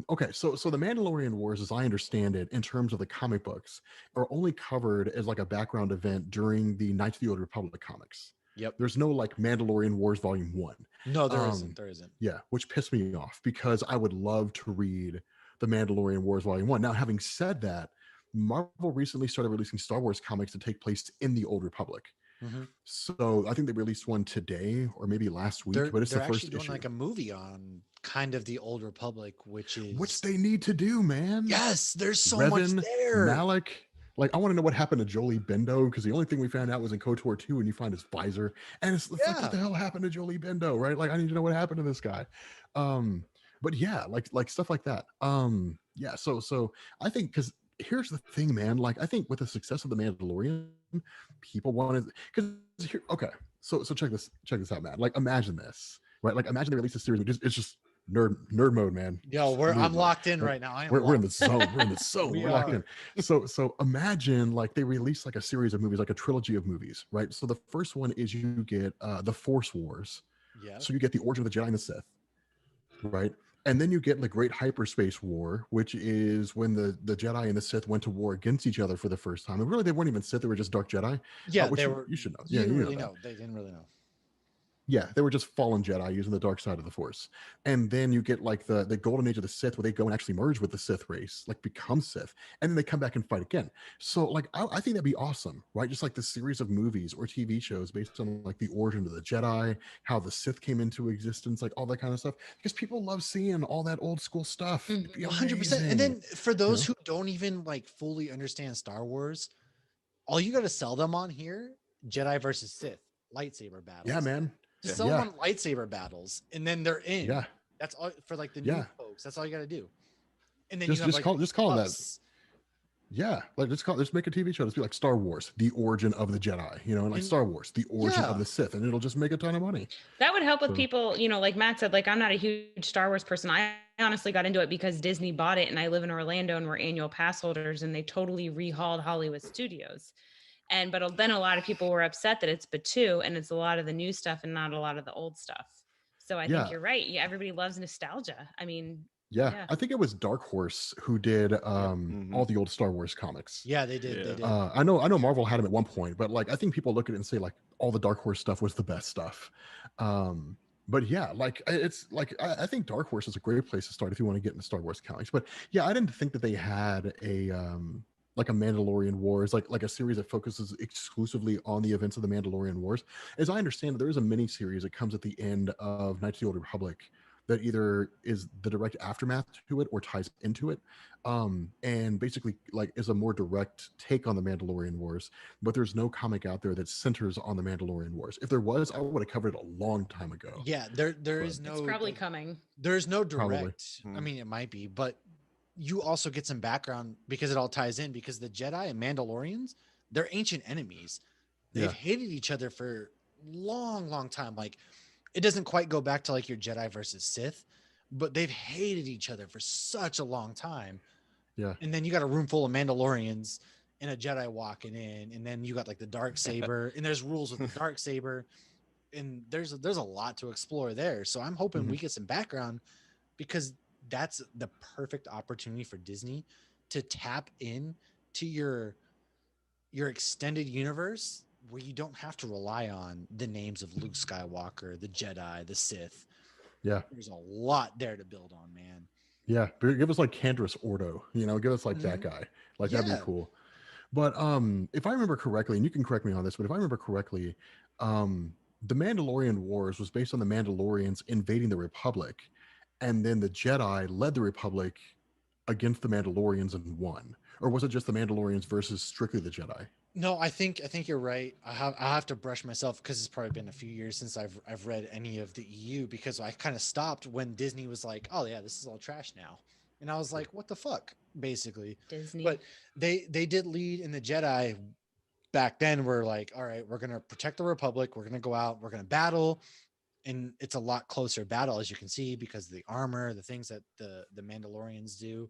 okay, so the Mandalorian Wars, as I understand it, in terms of the comic books, are only covered as like a background event during the Knights of the Old Republic comics. Yep. There's no like Mandalorian Wars Volume 1. No, there isn't. There isn't. Yeah, which pissed me off because I would love to read the Mandalorian Wars Volume 1. Now, having said that, Marvel recently started releasing Star Wars comics that take place in the Old Republic. Mm-hmm. So I think they released one today or maybe last week, but it's the actually first doing issue. like a movie on kind of the Old Republic, which they need to do, man. Yes, there's so Revan, much there. Malik. Like, I want to know what happened to Jolie Bendo, because the only thing we found out was in KOTOR 2 and you find his visor. And it's like, what the hell happened to Jolie Bendo, right? Like, I need to know what happened to this guy. But yeah, like stuff like that. Yeah, so I think, because here's the thing, man. Like, I think with the success of The Mandalorian, people wanted, because here, okay, so check this out, man. Like, imagine this, right? Like, imagine they release a series, it's just nerd mode, man. Yo, I'm locked in right now. We're in the zone. We're in the zone. We We're locked are. in. So imagine like they release like a series of movies, like a trilogy of movies, right? So the first one is you get the Force Wars. Yeah. So you get the origin of the Jedi and the Sith, right? And then you get the Great Hyperspace War, which is when the Jedi and the Sith went to war against each other for the first time. And really, they weren't even Sith; they were just Dark Jedi. Yeah, which they were. You should know. You Yeah, didn't you really know. know. They didn't really know. Yeah, they were just fallen Jedi using the dark side of the Force. And then you get like the golden age of the Sith where they go and actually merge with the Sith race, like become Sith. And then they come back and fight again. So like, I think that'd be awesome, right? Just like the series of movies or TV shows based on like the origin of the Jedi, how the Sith came into existence, like all that kind of stuff. Because people love seeing all that old school stuff. It'd be 100%. amazing. And then for those who don't even like fully understand Star Wars, all you got to sell them on here, Jedi versus Sith, lightsaber battles. Yeah, man. Just sell them on lightsaber battles, and then they're in. Yeah. That's all for like the new folks. That's all you got to do. And then just you have, call it that. Yeah, like just make a TV show. Just be like Star Wars, the origin of the Jedi, and like Star Wars, the origin of the Sith, and it'll just make a ton of money. That would help with people, like Matt said, like I'm not a huge Star Wars person. I honestly got into it because Disney bought it, and I live in Orlando, and we're annual pass holders, and they totally rehauled Hollywood Studios. But then a lot of people were upset that it's Batuu and it's a lot of the new stuff and not a lot of the old stuff. So I think you're right. Yeah, everybody loves nostalgia. I mean, yeah, I think it was Dark Horse who did all the old Star Wars comics. Yeah, they did. They did. I know Marvel had them at one point, but like I think people look at it and say like all the Dark Horse stuff was the best stuff. But yeah, like it's like I think Dark Horse is a great place to start if you want to get into Star Wars comics. But yeah, I didn't think that they had a like a Mandalorian Wars, like a series that focuses exclusively on the events of the Mandalorian Wars. As I understand it, there is a mini series that comes at the end of Knights of the Old Republic that either is the direct aftermath to it or ties into it, and basically like is a more direct take on the Mandalorian Wars. But there's no comic out there that centers on the Mandalorian Wars. If there was, I would have covered it a long time ago. Yeah, there is no. It's probably coming. There's no direct. I mean, it might be, but you also get some background because it all ties in, because the Jedi and Mandalorians, they're ancient enemies. They've hated each other for long time. Like, it doesn't quite go back to like your Jedi versus Sith, but they've hated each other for such a long time. Yeah. And then you got a room full of Mandalorians and a Jedi walking in, and then you got like the dark saber, and there's rules with the dark saber, and there's a lot to explore there. So I'm hoping we get some background, because that's the perfect opportunity for Disney to tap in to your extended universe where you don't have to rely on the names of Luke Skywalker, the Jedi, the Sith. Yeah. There's a lot there to build on, man. Yeah. Give us like Canderous Ordo, give us like that guy. Like that'd be Yeah. cool. But if I remember correctly, and you can correct me on this, but if I remember correctly, the Mandalorian Wars was based on the Mandalorians invading the Republic, and then the Jedi led the Republic against the Mandalorians and won. Or was it just the Mandalorians versus strictly the Jedi? No, I think you're right. I have to brush myself because it's probably been a few years since I've read any of the EU, because I kind of stopped when Disney was like, "Oh yeah, this is all trash now," and I was like, "What the fuck?" Basically. Disney. But they did lead in the Jedi back then. We're like, "All right, we're gonna protect the Republic. We're gonna go out. We're gonna battle." And it's a lot closer battle, as you can see, because of the armor, the things that the Mandalorians do,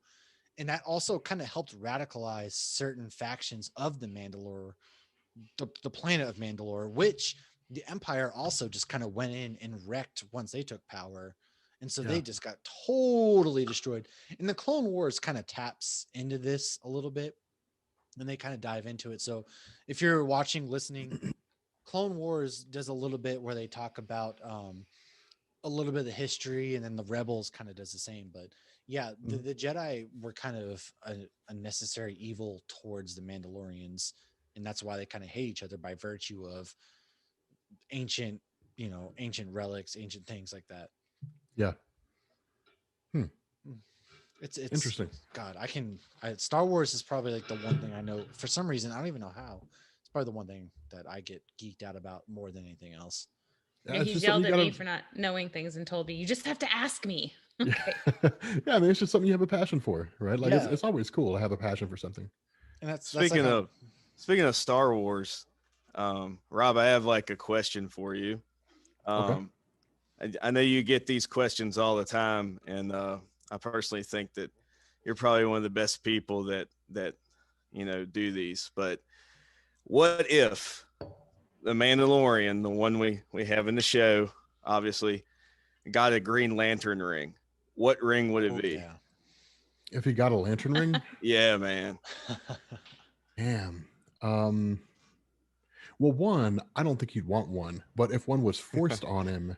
and that also kind of helped radicalize certain factions of the Mandalore, the planet of Mandalore, which the Empire also just kind of went in and wrecked once they took power. And so they just got totally destroyed. And the Clone Wars kind of taps into this a little bit, and they kind of dive into it. So if you're watching, listening, Clone Wars does a little bit where they talk about a little bit of the history, and then the Rebels kind of does the same. But yeah, the Jedi were kind of a necessary evil towards the Mandalorians, and that's why they kind of hate each other, by virtue of ancient, ancient relics, ancient things like that. Yeah. It's Interesting. God, Star Wars is probably like the one thing I know for some reason. I don't even know how. It's probably the one thing that I get geeked out about more than anything else. Yeah, it's he's just yelled something at you me gotta. for not knowing things and told me, you just have to ask me. Okay. Yeah, I mean, it's just something you have a passion for, right? Like Yeah. it's always cool to have a passion for something. And that's Speaking like of speaking of Star Wars, Rob, I have like a question for you. Okay. I know you get these questions all the time, and I personally think that you're probably one of the best people that do these. But what if the Mandalorian, the one we have in the show, obviously, got a Green Lantern ring? What ring would it be? Yeah. If he got a lantern ring, Yeah, man. damn. Well, one, I don't think he'd want one, but if one was forced on him,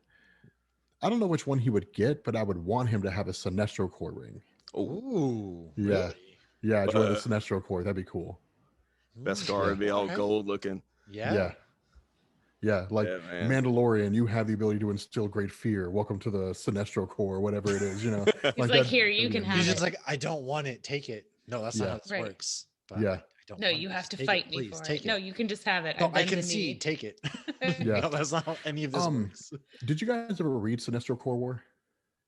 I don't know which one he would get, but I would want him to have a Sinestro Corps ring. Oh, Ooh, Yeah. really? Yeah, join the Sinestro Corps. That'd be cool. Beskar would be all Okay. gold looking. Yeah. Yeah, like Yeah, man. Mandalorian, you have the ability to instill great fear. Welcome to the Sinestro Corps, whatever it is, He's like, that- here, you can have He's it. just like, I don't want it. Take it. No, that's not how this Right. works. But Yeah. I don't No, want you it. have Just to take fight it, me please. for Take it. No, you can just have it. No, I I bend the concede. knee. Take it. Yeah. No, that's not how any of this works. Did you guys ever read Sinestro Corps War?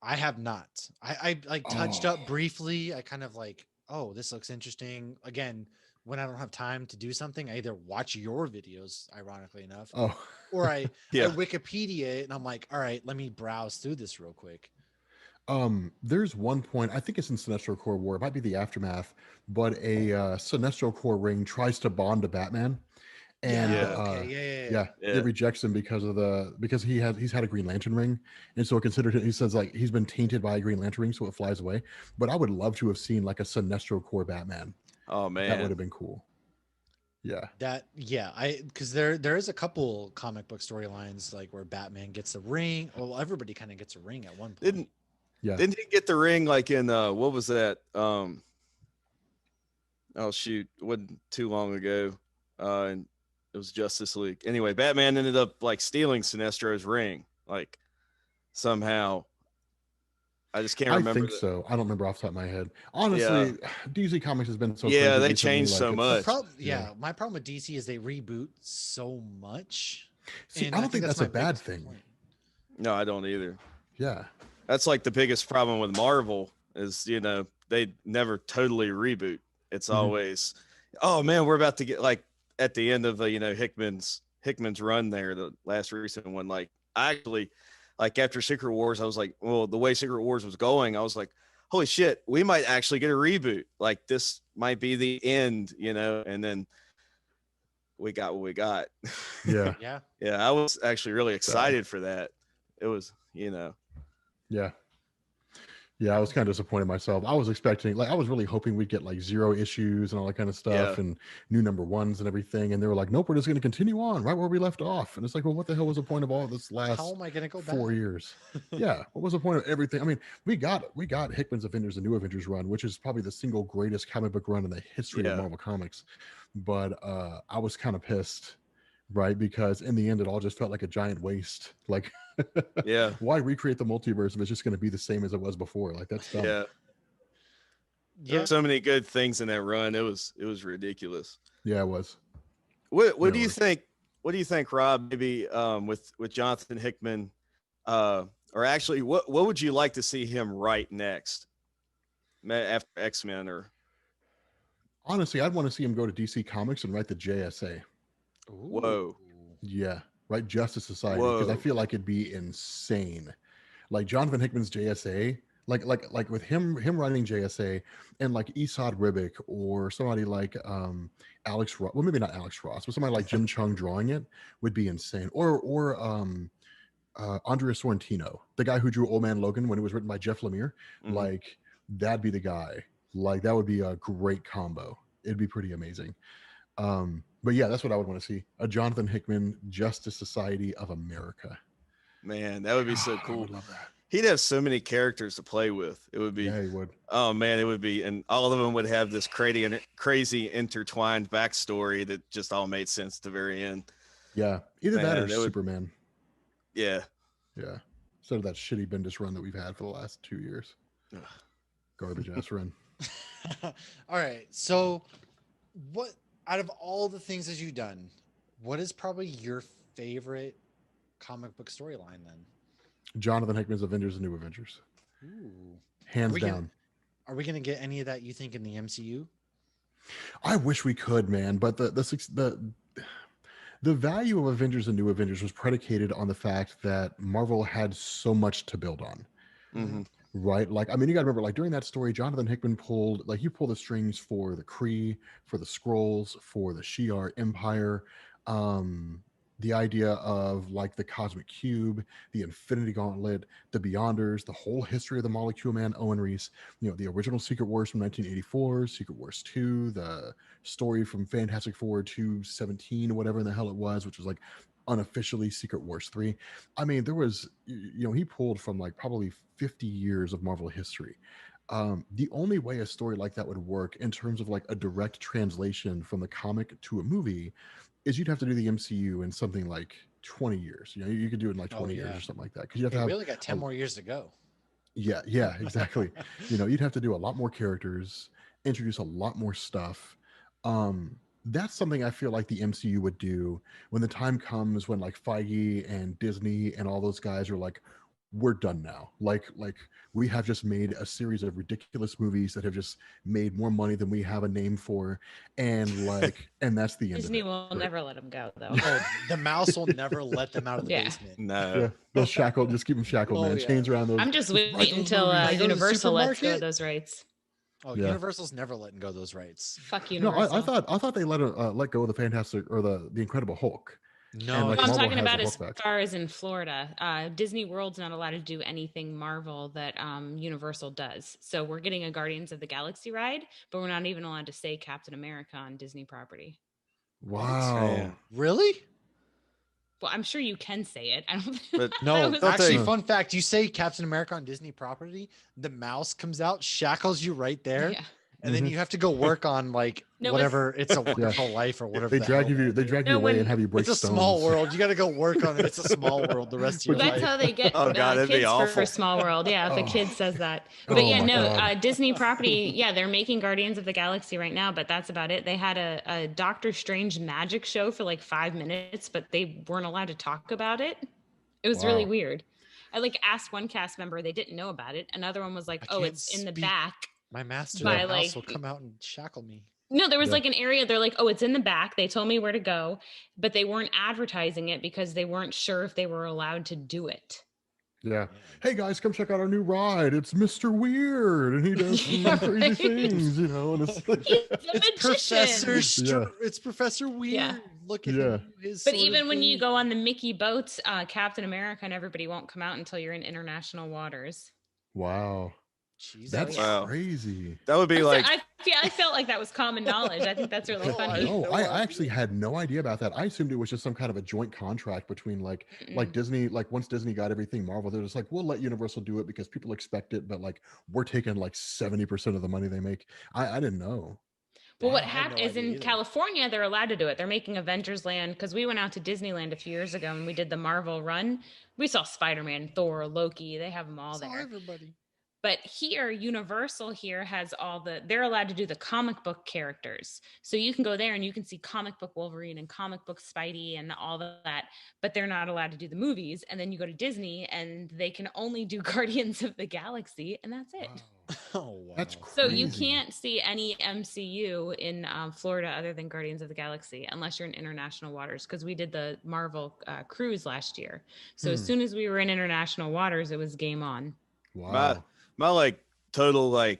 I have not. I like touched Oh. up briefly. I kind of like, oh, this looks interesting. Again, when I don't have time to do something, I either watch your videos, ironically enough, Oh, or I Yeah. Wikipedia it, and I'm like, all right, let me browse through this real quick. there's one point, I think it's in Sinestro Corps War, it might be the aftermath, but a Sinestro Corps ring tries to bond to Batman. And Yeah. Okay, yeah, Yeah. it rejects him because he's had a Green Lantern ring, and so it considered it. He says like he's been tainted by a Green Lantern ring, so it flies away. But I would love to have seen like a Sinestro Corps Batman. Oh That would man. have been cool. Yeah, because there is a couple comic book storylines like where Batman gets a ring. Well, everybody kind of gets a ring at one point. Didn't he get the ring like in what was that? Oh shoot, it wasn't too long ago. And it was Justice League. Anyway, Batman ended up like stealing Sinestro's ring, like somehow. I just can't I remember. think so. I don't remember off the top of my head. Honestly, DC Comics has been so Yeah, crazy they recently, changed like, so it's- much. My problem with DC is they reboot so much. See, and I don't think that's a my bad biggest thing. complaint. No, I don't either. Yeah, That's like the biggest problem with Marvel is they never totally reboot. It's Mhm. always, oh man, we're about to get like at the end of Hickman's run there, the last recent one. Like actually, like after Secret Wars, I was like, well, the way Secret Wars was going, I was like, holy shit, we might actually get a reboot. Like this might be the end, and then we got what we got. yeah, Yeah. Yeah, I was actually really excited for that. It was, yeah. Yeah, I was kind of disappointed myself. I was expecting, like, I was really hoping we'd get like 0 issues and all that kind of stuff Yeah. and new number 1s and everything. And they were like, nope, we're just going to continue on right where we left off. And it's like, well, what the hell was the point of all this How last am I gonna go 4 years? Yeah, what was the point of everything? I mean, we got Hickman's Avengers, the New Avengers run, which is probably the single greatest comic book run in the history of Yeah. Marvel Comics. But I was kind of pissed, right? Because in the end, it all just felt like a giant waste. Like, Yeah. why recreate the multiverse if it's just going to be the same as it was before? Like, that's dumb. Yeah. There were so many good things in that run. It was ridiculous. Yeah, it was. What Yeah, do it you was. think? What do you think, Rob? Maybe with Jonathan Hickman, or actually, what would you like to see him write next after X-Men? Or Honestly, I'd want to see him go to DC Comics and write the JSA. Whoa. Yeah, right. Justice Society, because I Whoa. feel like it'd be insane. Like Jonathan Hickman's JSA, like with him writing JSA and like Esad Ribic or somebody like Alex Ross. Well, maybe not Alex Ross, but somebody like Jim Chung drawing it would be insane. Or Andrea Sorrentino, the guy who drew Old Man Logan when it was written by Jeff Lemire. Mhm. Like that'd be the guy. Like that would be a great combo. It'd be pretty amazing. But yeah, that's what I would want to see. A Jonathan Hickman Justice Society of America. Man, that would be so God, I cool. would love that. He'd have so many characters to play with. It would be. Yeah, he would. Oh man, it would be, and all of them would have this crazy intertwined backstory that just all made sense at the very end. Yeah, either that Man, or that would- Superman. Yeah. Yeah, instead of that shitty Bendis run that we've had for the last 2 years. Ugh. Garbage ass run. All right. So, what out of all the things that you've done, what is probably your favorite comic book storyline then? Jonathan Hickman's Avengers and New Avengers. Ooh. Hands we down. gonna- Are we going to get any of that, you think, in the MCU? I wish we could, man, but the value of Avengers and New Avengers was predicated on the fact that Marvel had so much to build on. Mhm. Right, like I mean, you got to remember, like during that story, Jonathan Hickman pulled the strings for the Kree, for the Skrulls, for the Shi'ar Empire, the idea of like the Cosmic Cube, the Infinity Gauntlet, the Beyonders, the whole history of the Molecule Man, Owen Reese, the original Secret Wars from 1984, Secret Wars 2, the story from Fantastic Four 217, whatever in the hell it was, which was like unofficially Secret Wars 3. I mean, there was, he pulled from like probably 50 years of Marvel history. The only way a story like that would work in terms of like a direct translation from the comic to a movie is you'd have to do the MCU in something like 20 years. You could do it in like 20 years or something like that. Because you have to have we only got 10 more years to go. Yeah, exactly. You'd have to do a lot more characters, introduce a lot more stuff. That's something I feel like the MCU would do when the time comes when like Feige and Disney and all those guys are like, we're done now. Like we have just made a series of ridiculous movies that have just made more money than we have a name for, and and that's the end. Disney of it, will right? never let him go, though. Oh, the mouse will never let them out of the Yeah. basement. No. Yeah, they'll shackle, just keep them shackled, Oh, man. yeah. Chains around those. I'm just waiting write those until movies. I go to the Universal lets go supermarket. of those rights. Oh, Yeah. Universal's never letting go of those rights. Fuck No, Universal. I thought they let go of the Fantastic or the Incredible Hulk. No, like, I'm Marvel talking has about the as Hulk back. far as in Florida. Disney World's not allowed to do anything Marvel that Universal does. So we're getting a Guardians of the Galaxy ride, but we're not even allowed to say Captain America on Disney property. Wow. Man. really? Well, I'm sure you can say it. I don't. But No, was- actually, they- fun fact: you say Captain America on Disney property, the mouse comes out, shackles you right there, Yeah. and then you have to go work on like No, but- whatever. It's a Wonderful Life or whatever. They the drag hell you. that They is. drag you No, away when- and have you break It's a stones. small world. You got to go work on it. It's a small world the rest of your That's life. how they get Oh, God, that'd be kids awful. for Small World. Yeah, if a kid says that. But Oh, yeah, my no, God. Disney property, yeah, they're making Guardians of the Galaxy right now, but that's about it. They had a Doctor Strange magic show for like 5 minutes, but they weren't allowed to talk about it. It was really Wow. weird. I like asked one cast member, they didn't know about it. Another one was like, I oh, can't it's in the speak. back. My master, By, the mouse, like- will come out and shackle me. No, there was Yeah. like an area. They're like, oh, it's in the back. They told me where to go, but they weren't advertising it because they weren't sure if they were allowed to do it. Yeah. Hey guys, come check out our new ride. It's Mr. Weird, and he does Yeah, crazy right. things, And it's like, He's a It's magician. Professor. Yeah. It's Professor Weird. Yeah. Look at Yeah. him. His But sort of even when you thing. go on the Mickey boats, Captain America and everybody won't come out until you're in international waters. wow. Jesus. That's Wow. crazy. That would be like I felt like that was common knowledge. I think that's really No, funny. No, no I actually idea. had no idea about that. I assumed it was just some kind of a joint contract between like Mm-mm. Disney, like once Disney got everything Marvel, they're just like, we'll let Universal do it because people expect it, but like we're taking like 70% of the money they make. I didn't know. But what I had happened no is idea in either. California, they're allowed to do it. They're making Avengers Land because we went out to Disneyland a few years ago and we did the Marvel run. We saw Spider-Man, Thor, Loki. They have them all Saw there. everybody. But here, Universal here has they're allowed to do the comic book characters. So you can go there and you can see comic book Wolverine and comic book Spidey and all that, but they're not allowed to do the movies. And then you go to Disney and they can only do Guardians of the Galaxy, and that's it. Wow. Oh wow. That's So you crazy. can't see any MCU in Florida other than Guardians of the Galaxy unless you're in international waters, because we did the Marvel cruise last year. So as soon as we were in international waters, it was game on. Wow. my like total like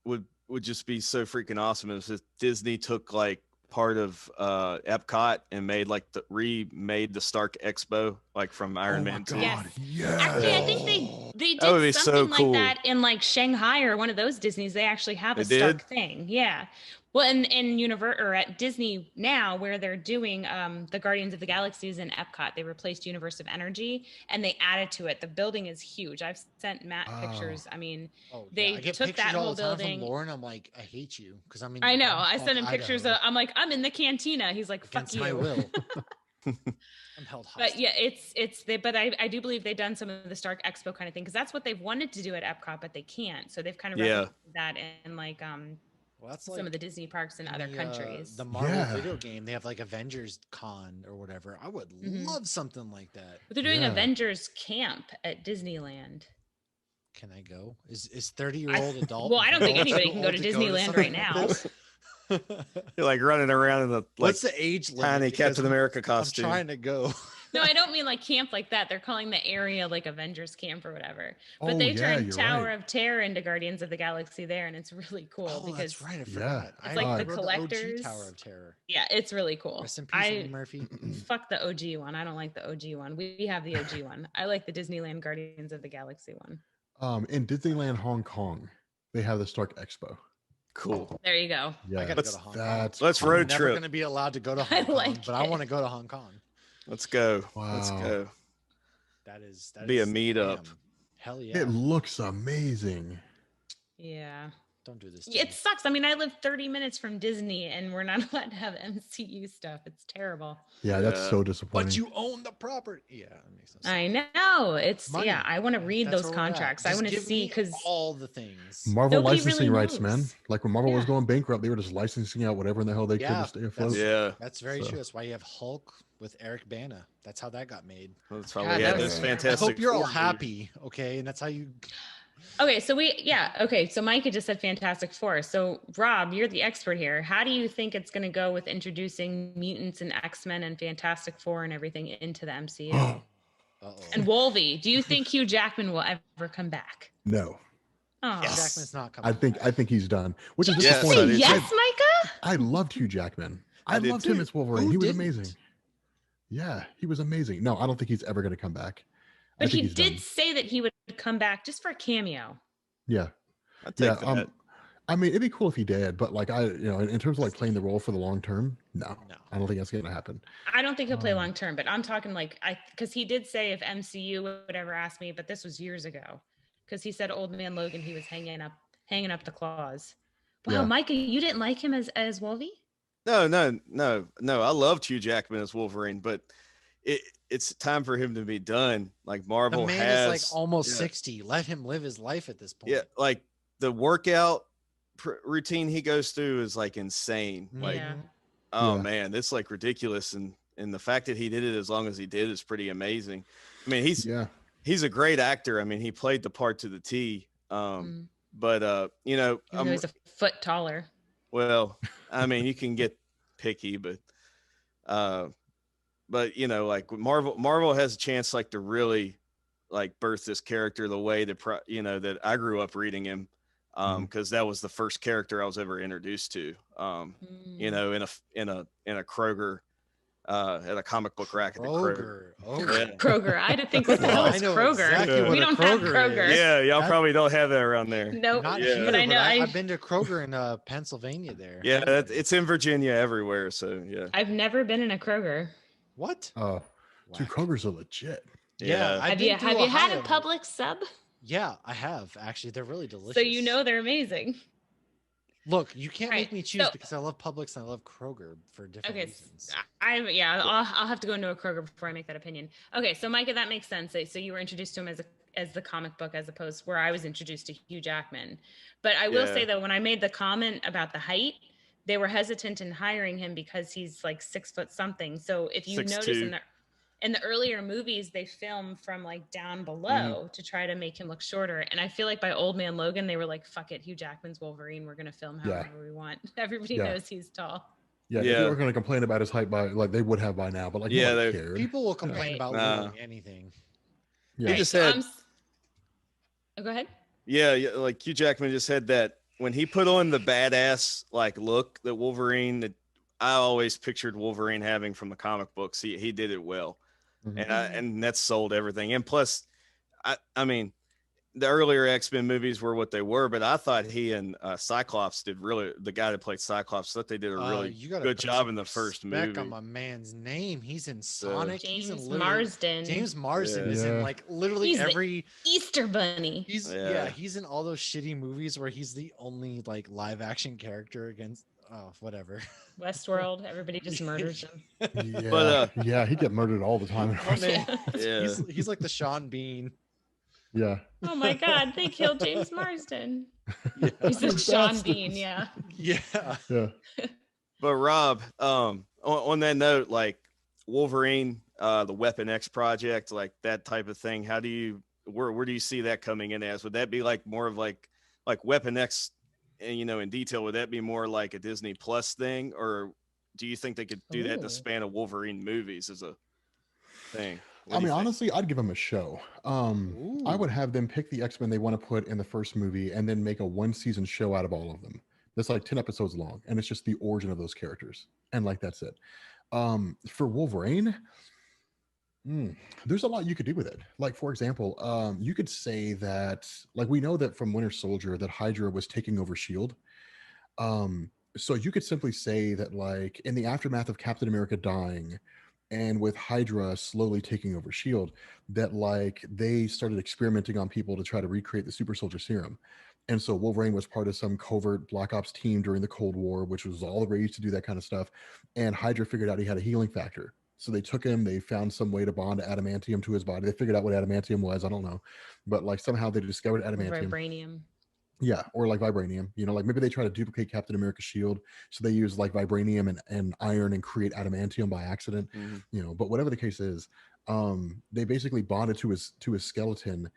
would just be so freaking awesome if Disney took like part of Epcot and made like remade the Stark Expo like from Iron Oh my Man 2. God. Yes. Yes. Actually, I think they That would be did so something like cool. that in like Shanghai or one of those Disneys. They actually have They a Stark did? thing. Yeah. Well, in or at Disney now, where they're doing the Guardians of the Galaxies in Epcot, they replaced Universe of Energy and they added to it. The building is huge. I've sent Matt Wow. pictures. I mean, Oh, they I get took pictures that all whole the time building. from Lauren. I'm like, I hate you because I'm in. I know. I bumfuck sent him pictures. Idaho I'm like, I'm in the cantina. He's like, fuck against you. my will. I'm held hostage. But yeah, but I do believe they've done some of the Stark Expo kind of thing because that's what they've wanted to do at Epcot, but they can't. So they've kind of Yeah. replicated that in like Well, that's some like of the Disney parks in in other the, countries. The Marvel Yeah. video game, they have like Avengers Con or whatever. I would love something like that. But they're doing Yeah. Avengers Camp at Disneyland. Can I go? Is 30-year-old adult? Well, I don't think adult anybody too can go old to go Disneyland something right like now. this? You're like running around in the like What's the age limit? tiny Because Captain America I'm costume. trying to go. No, I don't mean like camp like that. They're calling the area like Avengers Camp or whatever. But Oh, they yeah, turned you're Tower right. of Terror into Guardians of the Galaxy there, and it's really cool Oh, because that's right. I Yeah. forgot. it's like I the rode collectors. OG Tower of Terror. Yeah, it's really cool. Rest in peace, Eddie Murphy. Fuck the OG one. I don't like the OG one. We have the OG one. I like the Disneyland Guardians of the Galaxy one. In Disneyland Hong Kong, they have the Stark Expo. Cool. There you go. Yeah, I gotta go to Hong Kong. that's Let's cool. road I'm never trip. going to be allowed to go to I Hong Kong, like but I it. want to go to Hong Kong. Let's go. Let's Wow. go. That Be a is the meetup. jam. Hell yeah. It looks amazing. Yeah. Don't do this. To It me. sucks. I mean, I live 30 minutes from Disney and we're not allowed to have MCU stuff. It's terrible. Yeah, that's Yeah. so disappointing. But you own the property. Yeah, that makes no sense. I know. It's Money. yeah, I want to read That's those where we're at. contracts. I Just want to give see me because all the things. Marvel Nobody licensing really rights, man. knows. Like when Marvel was Yeah. going bankrupt, they were just licensing out whatever in the hell they could Yeah, to stay afloat. Yeah. That's very So- true. That's why you have Hulk with Eric Bana. That's how that got made. That's why God, we that had was those terrible. I fantastic. hope you're all Four happy, okay? And that's how you. Okay, so so Micah just said Fantastic Four. So Rob, you're the expert here. How do you think it's going to go with introducing mutants and X-Men and Fantastic Four and everything into the MCU? Uh-oh. And Wolvie, do you think Hugh Jackman will ever come back? No, Oh, Yes. Jackman's not coming. I think he's done, which is Did you Yes, say I disappointing. do yes, Micah? I loved Hugh Jackman. I did loved him too. as Wolverine. Who He was didn't? amazing. Yeah, he was amazing. No, I don't think he's ever going to come back. I But think he he's did done. say that he would come back just for a cameo. Yeah, I take yeah. that. I mean, it'd be cool if he did, but like in terms of like playing the role for the long term, no, No. I don't think that's going to happen. I don't think he'll play Um, long term, but I'm talking like because he did say if MCU would ever ask me, but this was years ago, because he said Old Man Logan he was hanging up the claws. Wow, Yeah. Micah, you didn't like him as Wolvie? No. I loved Hugh Jackman as Wolverine, but it's time for him to be done. Like The Marvel man has is like almost yeah. 60. Let him live his life at this point. Yeah, like the workout routine he goes through is like insane. Mhm. Like, Yeah. oh Yeah. man, it's like ridiculous, and the fact that he did it as long as he did is pretty amazing. I mean, Yeah, he's a great actor. I mean, he played the part to the T. But Even though he's a foot taller. well, I mean, you can get picky, but like Marvel has a chance like to really like birth this character the way that that I grew up reading him, because that was the first character I was ever introduced to. In a Kroger at a comic book rack at the Kroger. Kroger. Yeah. Kroger. I had to think, what the hell I is know Kroger? exactly what We a don't have Kroger Kroger. is. Yeah, y'all That- probably don't have that around there. Nope. Not Yeah. here, But I know I've been to Kroger in Pennsylvania there. Yeah, Everybody. it's in Virginia everywhere. So yeah. I've never been in a Kroger. What? Dude, Whack. Kroger's are legit. Yeah, Yeah. I've Have been you to had a Ohio. Publix sub? Yeah, I have actually. They're really delicious. So you know they're amazing. Look, you can't Right, make me choose so- because I love Publix and I love Kroger for different Okay, reasons. I'll have to go into a Kroger before I make that opinion. Okay, so Micah, that makes sense. So you were introduced to him as the comic book as opposed to where I was introduced to Hugh Jackman. But I will say that when I made the comment about the height, they were hesitant in hiring him because he's like 6 foot something. So if you 6'2". notice in the earlier movies, they film from like down below to try to make him look shorter. And I feel like by Old Man Logan, they were like, fuck it, Hugh Jackman's Wolverine. We're going to film however we want. Everybody knows he's tall. Yeah, if Yeah. they were going to complain about his height by like they would have by now, but like Yeah, nobody they- cared. People will complain Right. about Nah. literally anything. Yeah. He just had Oh, go ahead. yeah, like Hugh Jackman just had that when he put on the badass like look that Wolverine that I always pictured Wolverine having from the comic books. He did it well. Mhm. And that sold everything. And plus, I mean, the earlier X-Men movies were what they were, but I thought he and Cyclops did really. The guy that played Cyclops, thought they did a really You gotta good put job some in the first respect movie. on my man's name. He's in Sonic. he's in James literally- Marsden. James Marsden is Yeah. in like literally He's the every. Easter Bunny. He's Yeah. he's in all those shitty movies where he's the only like live action character against. Oh, whatever. Westworld. Everybody just murders him. Yeah, But, yeah, he get murdered all the time. Oh, man. Yeah. He's like the Sean Bean. Yeah, Oh my God, they killed James Marsden. Yeah. He's a Bastards. Sean Bean, yeah. Yeah. yeah. But Rob, on that note, like Wolverine, the Weapon X project, like that type of thing, how do you where do you see that coming in as? Would that be like more of like Weapon X, and in detail, would that be more like a Disney Plus thing, or do you think they could do that in the Ooh. span of Wolverine movies as a thing? I mean, honestly, I'd give them a show. I would have them pick the X-Men they want to put in the first movie and then make a 1-season show out of all of them. That's like 10 episodes long, and it's just the origin of those characters. And like that's it. For Wolverine, there's a lot you could do with it. Like, for example, you could say that, like, we know that from Winter Soldier that Hydra was taking over Shield. So you could simply say that, like, in the aftermath of Captain America dying, and with Hydra slowly taking over Shield, that like they started experimenting on people to try to recreate the super soldier serum. And so Wolverine was part of some covert Black Ops team during the Cold War, which was all the rage to do that kind of stuff. And Hydra figured out he had a healing factor. So they took him, they found some way to bond adamantium to his body. They figured out what adamantium was, I don't know. But like somehow they discovered adamantium. Vibranium. Yeah, or like vibranium. Like maybe they try to duplicate Captain America's shield, so they use like vibranium and iron and create adamantium by accident. But whatever the case is, they basically bonded to his skeleton,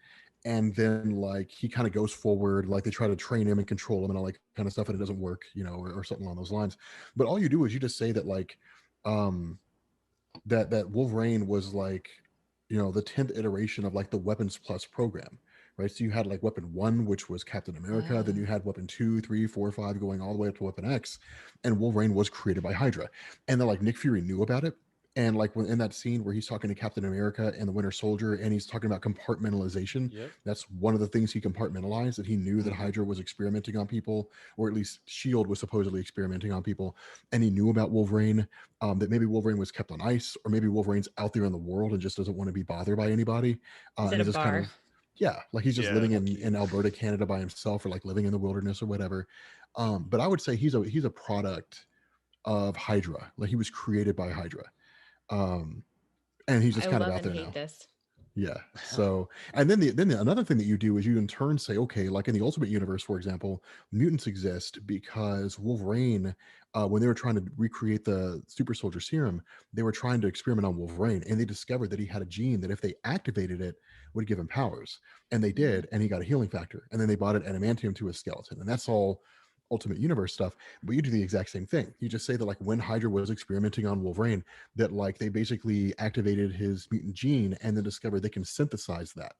and then like he kind of goes forward, like they try to train him and control him and all that kind of stuff, and it doesn't work, or something along those lines. But all you do is you just say that like that Wolverine was like the 10th iteration of like the Weapons Plus program. Right, so you had like Weapon 1, which was Captain America. Then you had Weapon 2, 3, 4, 5, going all the way up to Weapon X. And Wolverine was created by Hydra. And then like Nick Fury knew about it. And like when in that scene where he's talking to Captain America and the Winter Soldier, and he's talking about compartmentalization, that's one of the things he compartmentalized, that he knew that Hydra was experimenting on people, or at least S.H.I.E.L.D. was supposedly experimenting on people. And he knew about Wolverine, that maybe Wolverine was kept on ice, or maybe Wolverine's out there in the world and just doesn't want to be bothered by anybody. He's in a bar. Yeah, like he's just living in Alberta, Canada by himself, or like living in the wilderness or whatever. But I would say he's a product of Hydra. Like he was created by Hydra. And he's just kind of out there now. This. Yeah. So, and then another thing that you do is you in turn say, okay, like in the Ultimate Universe, for example, mutants exist because Wolverine, when they were trying to recreate the super soldier serum, they were trying to experiment on Wolverine, and they discovered that he had a gene that if they activated it would give him powers. And they did, and he got a healing factor. And then they bought adamantium to his skeleton. And that's all Ultimate Universe stuff. But you do the exact same thing. You just say that like when Hydra was experimenting on Wolverine, that like they basically activated his mutant gene and then discovered they can synthesize that.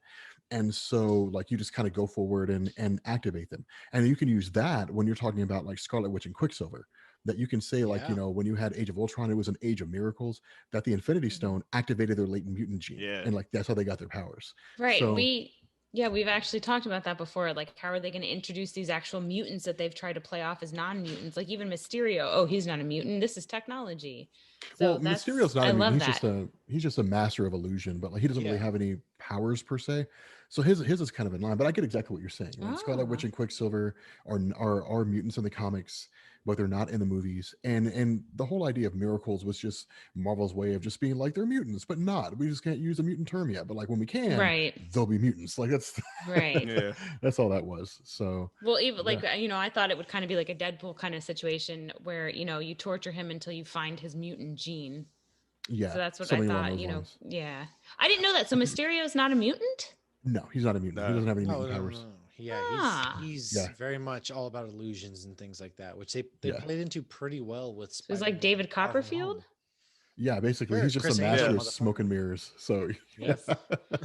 And so like you just kind of go forward and activate them. And you can use that when you're talking about like Scarlet Witch and Quicksilver. that you can say, like, Yeah. when you had Age of Ultron, it was an age of miracles, that the Infinity Mhm. Stone activated their latent mutant gene. Yeah. And like, that's how they got their powers. Right. So, We've actually talked about that before. Like, how are they going to introduce these actual mutants that they've tried to play off as non-mutants? Like even Mysterio. Oh, he's not a mutant. This is technology. So well, Mysterio's not I a mutant. love He's that. just a master of illusion, but like he doesn't really Yeah. have any powers per se. So his is kind of in line. But I get exactly what you're saying. Right? Scarlet Witch Ah. and Quicksilver are mutants in the comics, but they're not in the movies. And the whole idea of miracles was just Marvel's way of just being like, they're mutants, but not. We just can't use a mutant term yet. But like when we can, Right. they'll be mutants. Like that's Right. Yeah. that's all that was. So Well, even Yeah. like, I thought it would kind of be like a Deadpool kind of situation where, you torture him until you find his mutant gene. yeah, So that's what I something along thought, those lines. yeah. I didn't know that. So Mysterio is not a mutant? No, he's not a mutant. He No. doesn't have any No, mutant no, powers. no. Yeah, Ah. he's Yeah. very much all about illusions and things like that, which they Yeah. played into pretty well with So it's like Spider-Man David Far From Copperfield? Home. Yeah, basically, Where he's just Chris a Angel, master of motherfucker. smoke and mirrors. So Yes.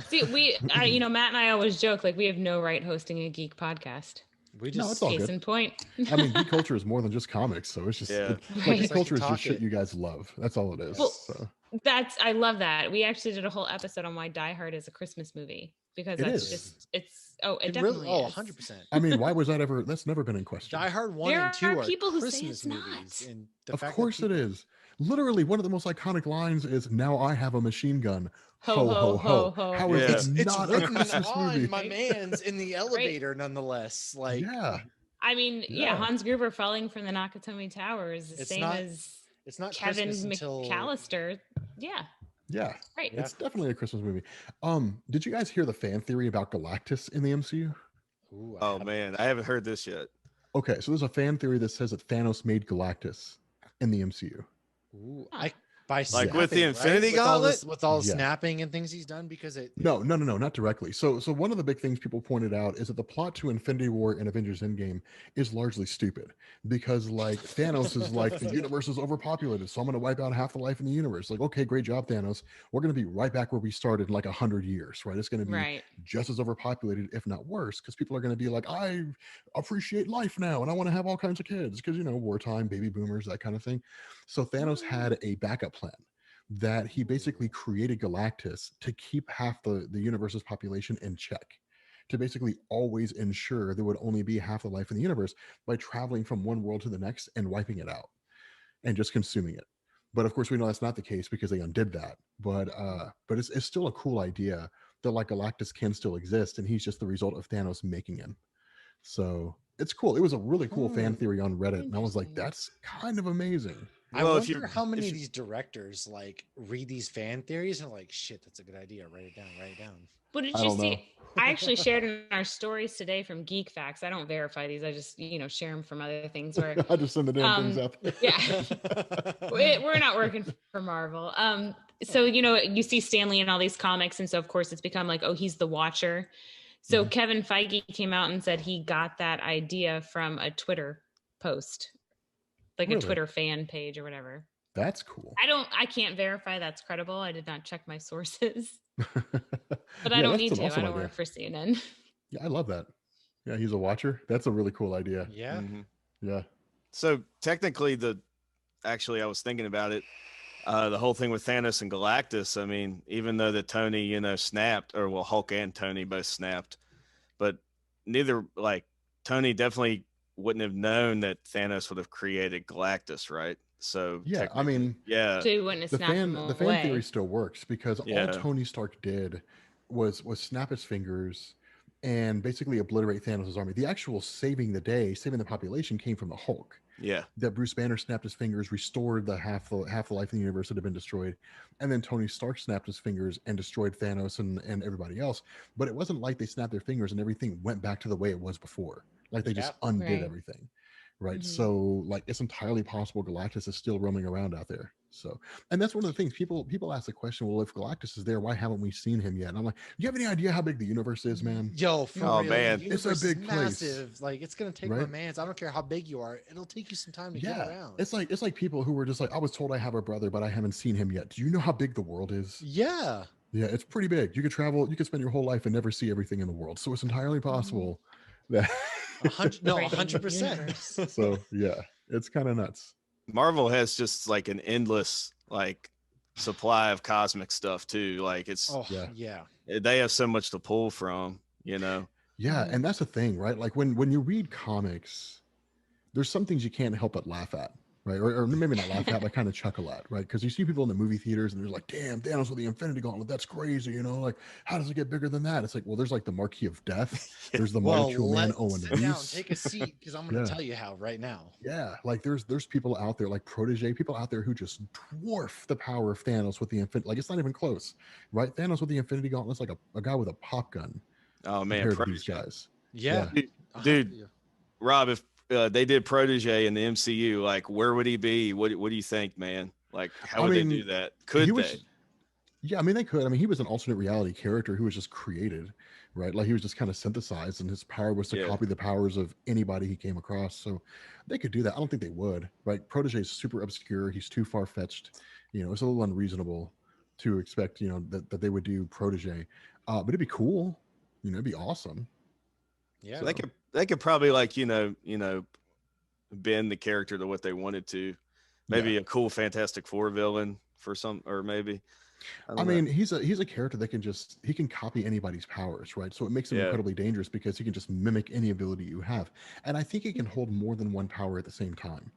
See, Matt and I always joke, like, we have no right hosting a geek podcast. We No, just it's all Case good. in point. I mean, geek culture is more than just comics, so it's just Yeah. like Right. geek culture is Talk just shit it. you guys love. That's all it is. Well, So I love that. We actually did a whole episode on why Die Hard is a Christmas movie, because It that's is. just, it it definitely really, is. 100%. I mean, why was that ever? That's never been in question. Die Hard 1 There and 2 are are people who say Christmas it's movies. not. And the Of fact course that it is. Literally, one of the most iconic lines is, "Now I have a machine gun." Ho, ho, ho, ho. How is Yeah. it It's not a written Christmas on movie? my man's in the elevator, nonetheless. Like, Yeah, I mean, Yeah. Hans Gruber falling from the Nakatomi Tower is the It's same not as it's not Kevin Christmas until McAllister. Yeah, yeah. right. Yeah. It's definitely a Christmas movie. Did you guys hear the fan theory about Galactus in the MCU? Ooh, Oh man, I haven't heard this yet. Okay, so there's a fan theory that says that Thanos made Galactus in the MCU. Ooh, Huh. by Like with the snapping, Infinity with all this, Gauntlet? with all the Yeah. snapping and things he's done, because No, not directly. So one of the big things people pointed out is that the plot to Infinity War and Avengers Endgame is largely stupid, because like Thanos is like, the universe is overpopulated, so I'm going to wipe out half the life in the universe. Like, okay, great job, Thanos. We're going to be right back where we started in like 100 years, right? It's going to be Right. just as overpopulated, if not worse, because people are going to be like, I appreciate life now and I want to have all kinds of kids, because wartime, baby boomers, that kind of thing. So Thanos had a backup plan that he basically created Galactus to keep half the universe's population in check, to basically always ensure there would only be half the life in the universe, by traveling from one world to the next and wiping it out and just consuming it. But of course, we know that's not the case because they undid that. But it's still a cool idea that like Galactus can still exist, and he's just the result of Thanos making him. So it's cool. It was a really cool fan theory on Reddit, and I was like, Interesting. that's kind of amazing. I Well, if wonder you- how many if of you- these directors like read these fan theories and are like, shit, that's a good idea. Write it down. Write it down. What did I you don't see? know. I actually shared in our stories today from Geek Facts. I don't verify these. I just, share them from other things where, I just send the damn things out there. yeah. We're not working for Marvel. So, you see Stanley in all these comics. And so, of course, it's become like, oh, he's the Watcher. So Mhm. Kevin Feige came out and said he got that idea from a Twitter post, like a Really? Twitter fan page or whatever. That's cool. I can't verify that's credible. I did not check my sources, but Yeah, I don't that's need an to. awesome I don't idea. work for CNN. Yeah, I love that. Yeah, he's a watcher. That's a really cool idea. Yeah. Mhm. Yeah. So technically, actually, I was thinking about it. The whole thing with Thanos and Galactus. I mean, even though that Tony, snapped, or well, Hulk and Tony both snapped, but neither, like, Tony definitely wouldn't have known that Thanos would have created Galactus, right? So Yeah, I technically- mean, yeah, So you wouldn't have the snapped fan them the fan away. theory still works, because Yeah. all Tony Stark did was snap his fingers and basically obliterate Thanos' army. The actual saving the day, saving the population, came from the Hulk. yeah, That Bruce Banner snapped his fingers, restored the half the life in the universe that had been destroyed, and then Tony Stark snapped his fingers and destroyed Thanos and everybody else. But it wasn't like they snapped their fingers and everything went back to the way it was before. Like they just undid Right. everything. Right. Mhm. So like it's entirely possible Galactus is still roaming around out there. So, and that's one of the things people ask the question, well, if Galactus is there, why haven't we seen him yet? And I'm like, do you have any idea how big the universe is, man? Yo, for Oh, real, man. the It's a universe is big place. massive. Like, it's gonna take my Right? man's. I don't care how big you are. It'll take you some time to get Yeah. around. It's like people who were just like, I was told I have a brother, but I haven't seen him yet. Do you know how big the world is? Yeah. Yeah, it's pretty big. You could travel, you could spend your whole life and never see everything in the world. So it's entirely possible that 100. No, Right. 100%. Universe. so yeah, it's kind of nuts. Marvel has just like an endless like supply of cosmic stuff too. Like it's Oh Yeah. yeah. they have so much to pull from, you know. Yeah, Mhm. and that's the thing, right? Like when you read comics, there's some things you can't help but laugh at, right? Or maybe not laugh at, but kind of chuckle at, right? Because you see people in the movie theaters and they're like, "Damn, Thanos with the Infinity Gauntlet, that's crazy," you know? Like, how does it get bigger than that? It's like, well, there's like the Marquis of Death, there's the Well, Molecule Man, Owen sit down, Reese. take a seat, because I'm going to Yeah. tell you how right now. Yeah, like there's people out there like Protege, people out there who just dwarf the power of Thanos with the Infinity. Like it's not even close, right? Thanos with the Infinity Gauntlet's like a guy with a pop gun Oh man, compared to these Protege. guys. Yeah. Yeah. Dude, Yeah. Rob, if they did Protege in the MCU, like where would he be? What do you think, man? Like how I would they mean, do that? he Could was they? Yeah, I mean they could. I mean, he was an alternate reality character who was just created, right? Like he was just kind of synthesized, and his power was to Yeah. copy the powers of anybody he came across. So they could do that. I don't think they would. Right? Protege is super obscure. He's too far fetched. It's a little unreasonable to expect. That they would do Protege, but it'd be cool. It'd be awesome. Yeah. So they could probably like, bend the character to what they wanted to. Maybe Yeah. a cool Fantastic Four villain for some, or maybe I I don't know. mean, he's a character that he can copy anybody's powers, right? So it makes him Yeah. incredibly dangerous because he can just mimic any ability you have. And I think he can hold more than one power at the same time.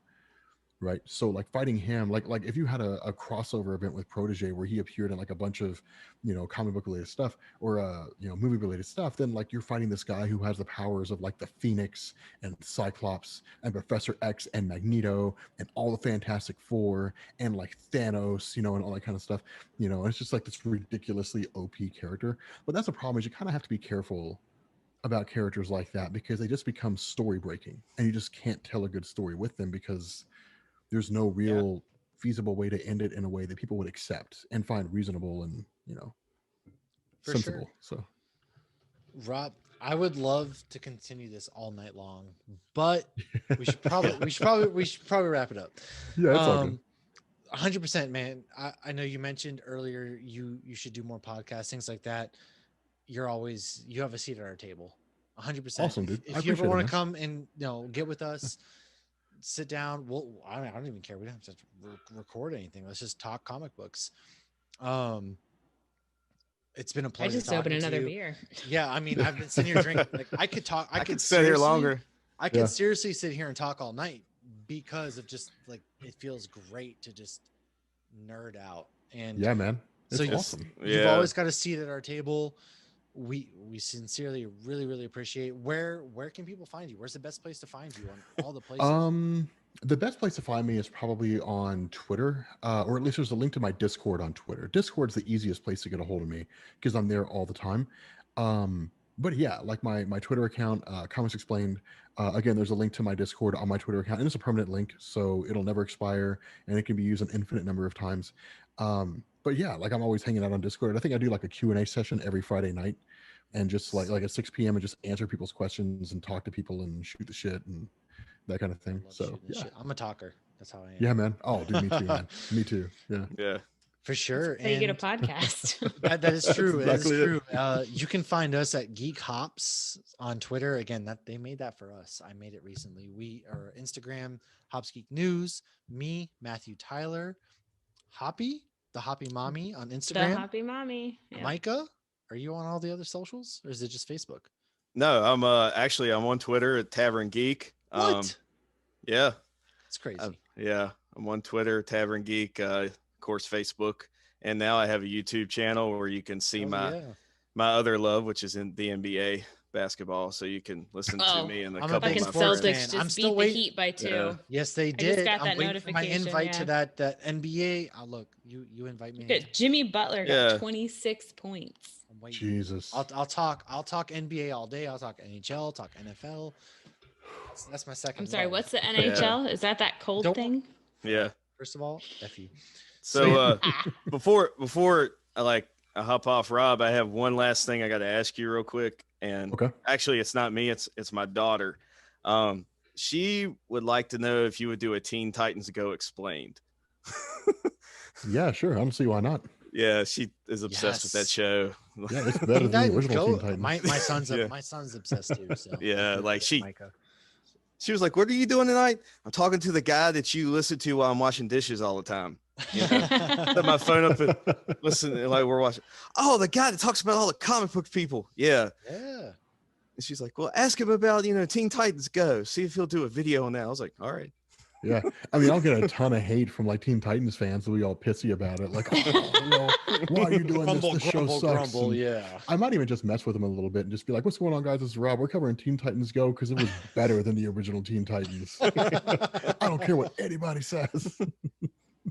Right. So like fighting him, like if you had a crossover event with Protege where he appeared in like a bunch of, comic book related stuff or movie related stuff, then like you're fighting this guy who has the powers of like the Phoenix and Cyclops and Professor X and Magneto and all the Fantastic Four and like Thanos, and all that kind of stuff. And it's just like this ridiculously OP character. But that's the problem is you kind of have to be careful about characters like that because they just become story breaking and you just can't tell a good story with them because there's no real feasible way to end it in a way that people would accept and find reasonable and For sensible. sure. So Rob, I would love to continue this all night long, but we should probably wrap it up. yeah, it's all good. 100%, man. I know you mentioned earlier you should do more podcasts, things like that. You have a seat at our table. 100%. Awesome, dude. I If you ever appreciate it, want man. to come and get with us, sit down. I don't even care. We don't have to record anything. Let's just talk comic books. It's been a I pleasure. just opened talking to another you. beer. Yeah, I mean, I've been sitting here drinking. Like I could talk. I could sit here longer. I could Yeah. seriously sit here and talk all night because of just like it feels great to just nerd out. And Yeah, man. It's so you- awesome. you've Yeah. always got a seat at our table. We sincerely really appreciate. Where can people find you? Where's the best place to find you on all the places? The best place to find me is probably on Twitter, or at least there's a link to my Discord on Twitter. Discord's the easiest place to get a hold of me because I'm there all the time. But yeah, like my Twitter account, Comics Explained. Again, there's a link to my Discord on my Twitter account, and it's a permanent link, so it'll never expire, and it can be used an infinite number of times. But yeah, like I'm always hanging out on Discord. I think I do like a Q&A session every Friday night, and just like at 6 p.m. and just answer people's questions and talk to people and shoot the shit and that kind of I thing. love So shooting yeah, shit. I'm a talker. That's how I am. yeah, man. Oh, dude, me too, man. Me too. Yeah. Yeah. For sure. That's how you get a And podcast. that is true. That's It is exactly true. You can find us at Geek Hops on Twitter. Again, that they made that for us. I made it recently. We are Instagram, Hops Geek News, me, Matthew Tyler, Hoppy, the Hoppy Mommy on The Instagram. Happy Mommy. Yeah. Micah, are you on all the other socials or is it just Facebook? No, I'm actually I'm on Twitter at Tavern Geek. What? Yeah. It's crazy. Yeah. I'm on Twitter, Tavern Geek, of course, Facebook. And now I have a YouTube channel where you can see Oh, my yeah. my other love, which is in the NBA basketball. So you can listen to Oh, me and a I'm a couple big of Fucking my sports friends. fan. Celtics just I'm beat still the waiting. Heat by 2. Yeah. Yes, they just did. got I'm that waiting for my notification, invite to yeah. that NBA. Oh, look, you invite me. Look at Jimmy Butler got Yeah. 26 points. I'm waiting. Jesus. I'll talk NBA all day. I'll talk NHL, talk NFL. That's my second. I'm sorry, love. what's the NHL? Is that cold Don't- thing? Yeah. First of all, F you. So Ah, before I hop off, Rob, I have one last thing I got to ask you real quick. And Okay. actually, it's not me; it's my daughter. She would like to know if you would do a Teen Titans Go Explained. Yeah, sure. I don't see why not. Yeah, she is obsessed with that Yes. show. Yeah, it's better than the original Teen Titans. My son's Yeah. my son's obsessed too. So Yeah, like she- Micah. She was like, "What are you doing tonight?" "I'm talking to the guy that you listen to while I'm washing dishes all the time." You know, set my phone up and listen, and like we're watching. "Oh, the guy that talks about all the comic book people." Yeah. Yeah. And she's like, "Well, ask him about, Teen Titans Go. See if he'll do a video on that." I was like, "All right." Yeah, I mean, I'll get a ton of hate from like Teen Titans fans will be all pissy about it, like, "Oh, why are you doing Grumble, this? This show grumble, sucks." grumble. And Yeah. I might even just mess with them a little bit and just be like, "What's going on, guys? This is Rob. We're covering Teen Titans Go because it was better than the original Teen Titans. I don't care what anybody says."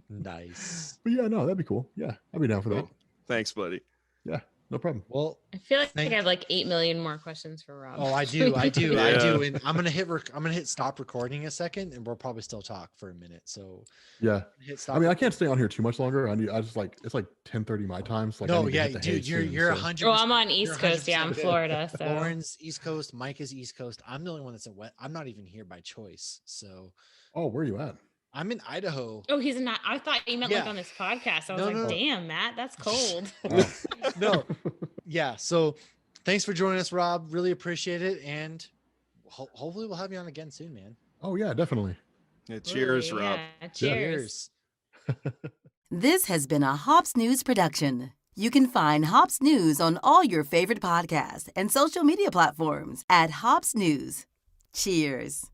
Nice. But yeah, no, that'd be cool. Yeah, I'd be down for that. Cool. Thanks, buddy. Yeah, no problem. Well, I feel like Thank- I have like 8 million more questions for Rob. oh, I do. Yeah. And I'm gonna hit stop recording a second, and we'll probably still talk for a minute. So Yeah, hit stop. I mean, I can't stay on here too much longer. I just like it's like 10:30 my time. So like, I No, need to yeah, hit the hay dude, you're soon, you're so- 100. Oh, I'm on East you're Coast. Yeah, I'm 100% Florida. So Lauren's East Coast. Mike is East Coast. I'm the only one that's I'm not even here by choice. So Oh, where are you at? I'm in Idaho. oh, he's not. I thought you meant like Yeah. on this podcast. I was No, like, no. damn, Matt, that's cold. Oh. No, yeah. So thanks for joining us, Rob. Really appreciate it, and hopefully we'll have you on again soon, man. Oh yeah, definitely. Yeah, cheers, Ooh, Rob. yeah, cheers. This has been a Hops News production. You can find Hops News on all your favorite podcasts and social media platforms at Hops News. Cheers.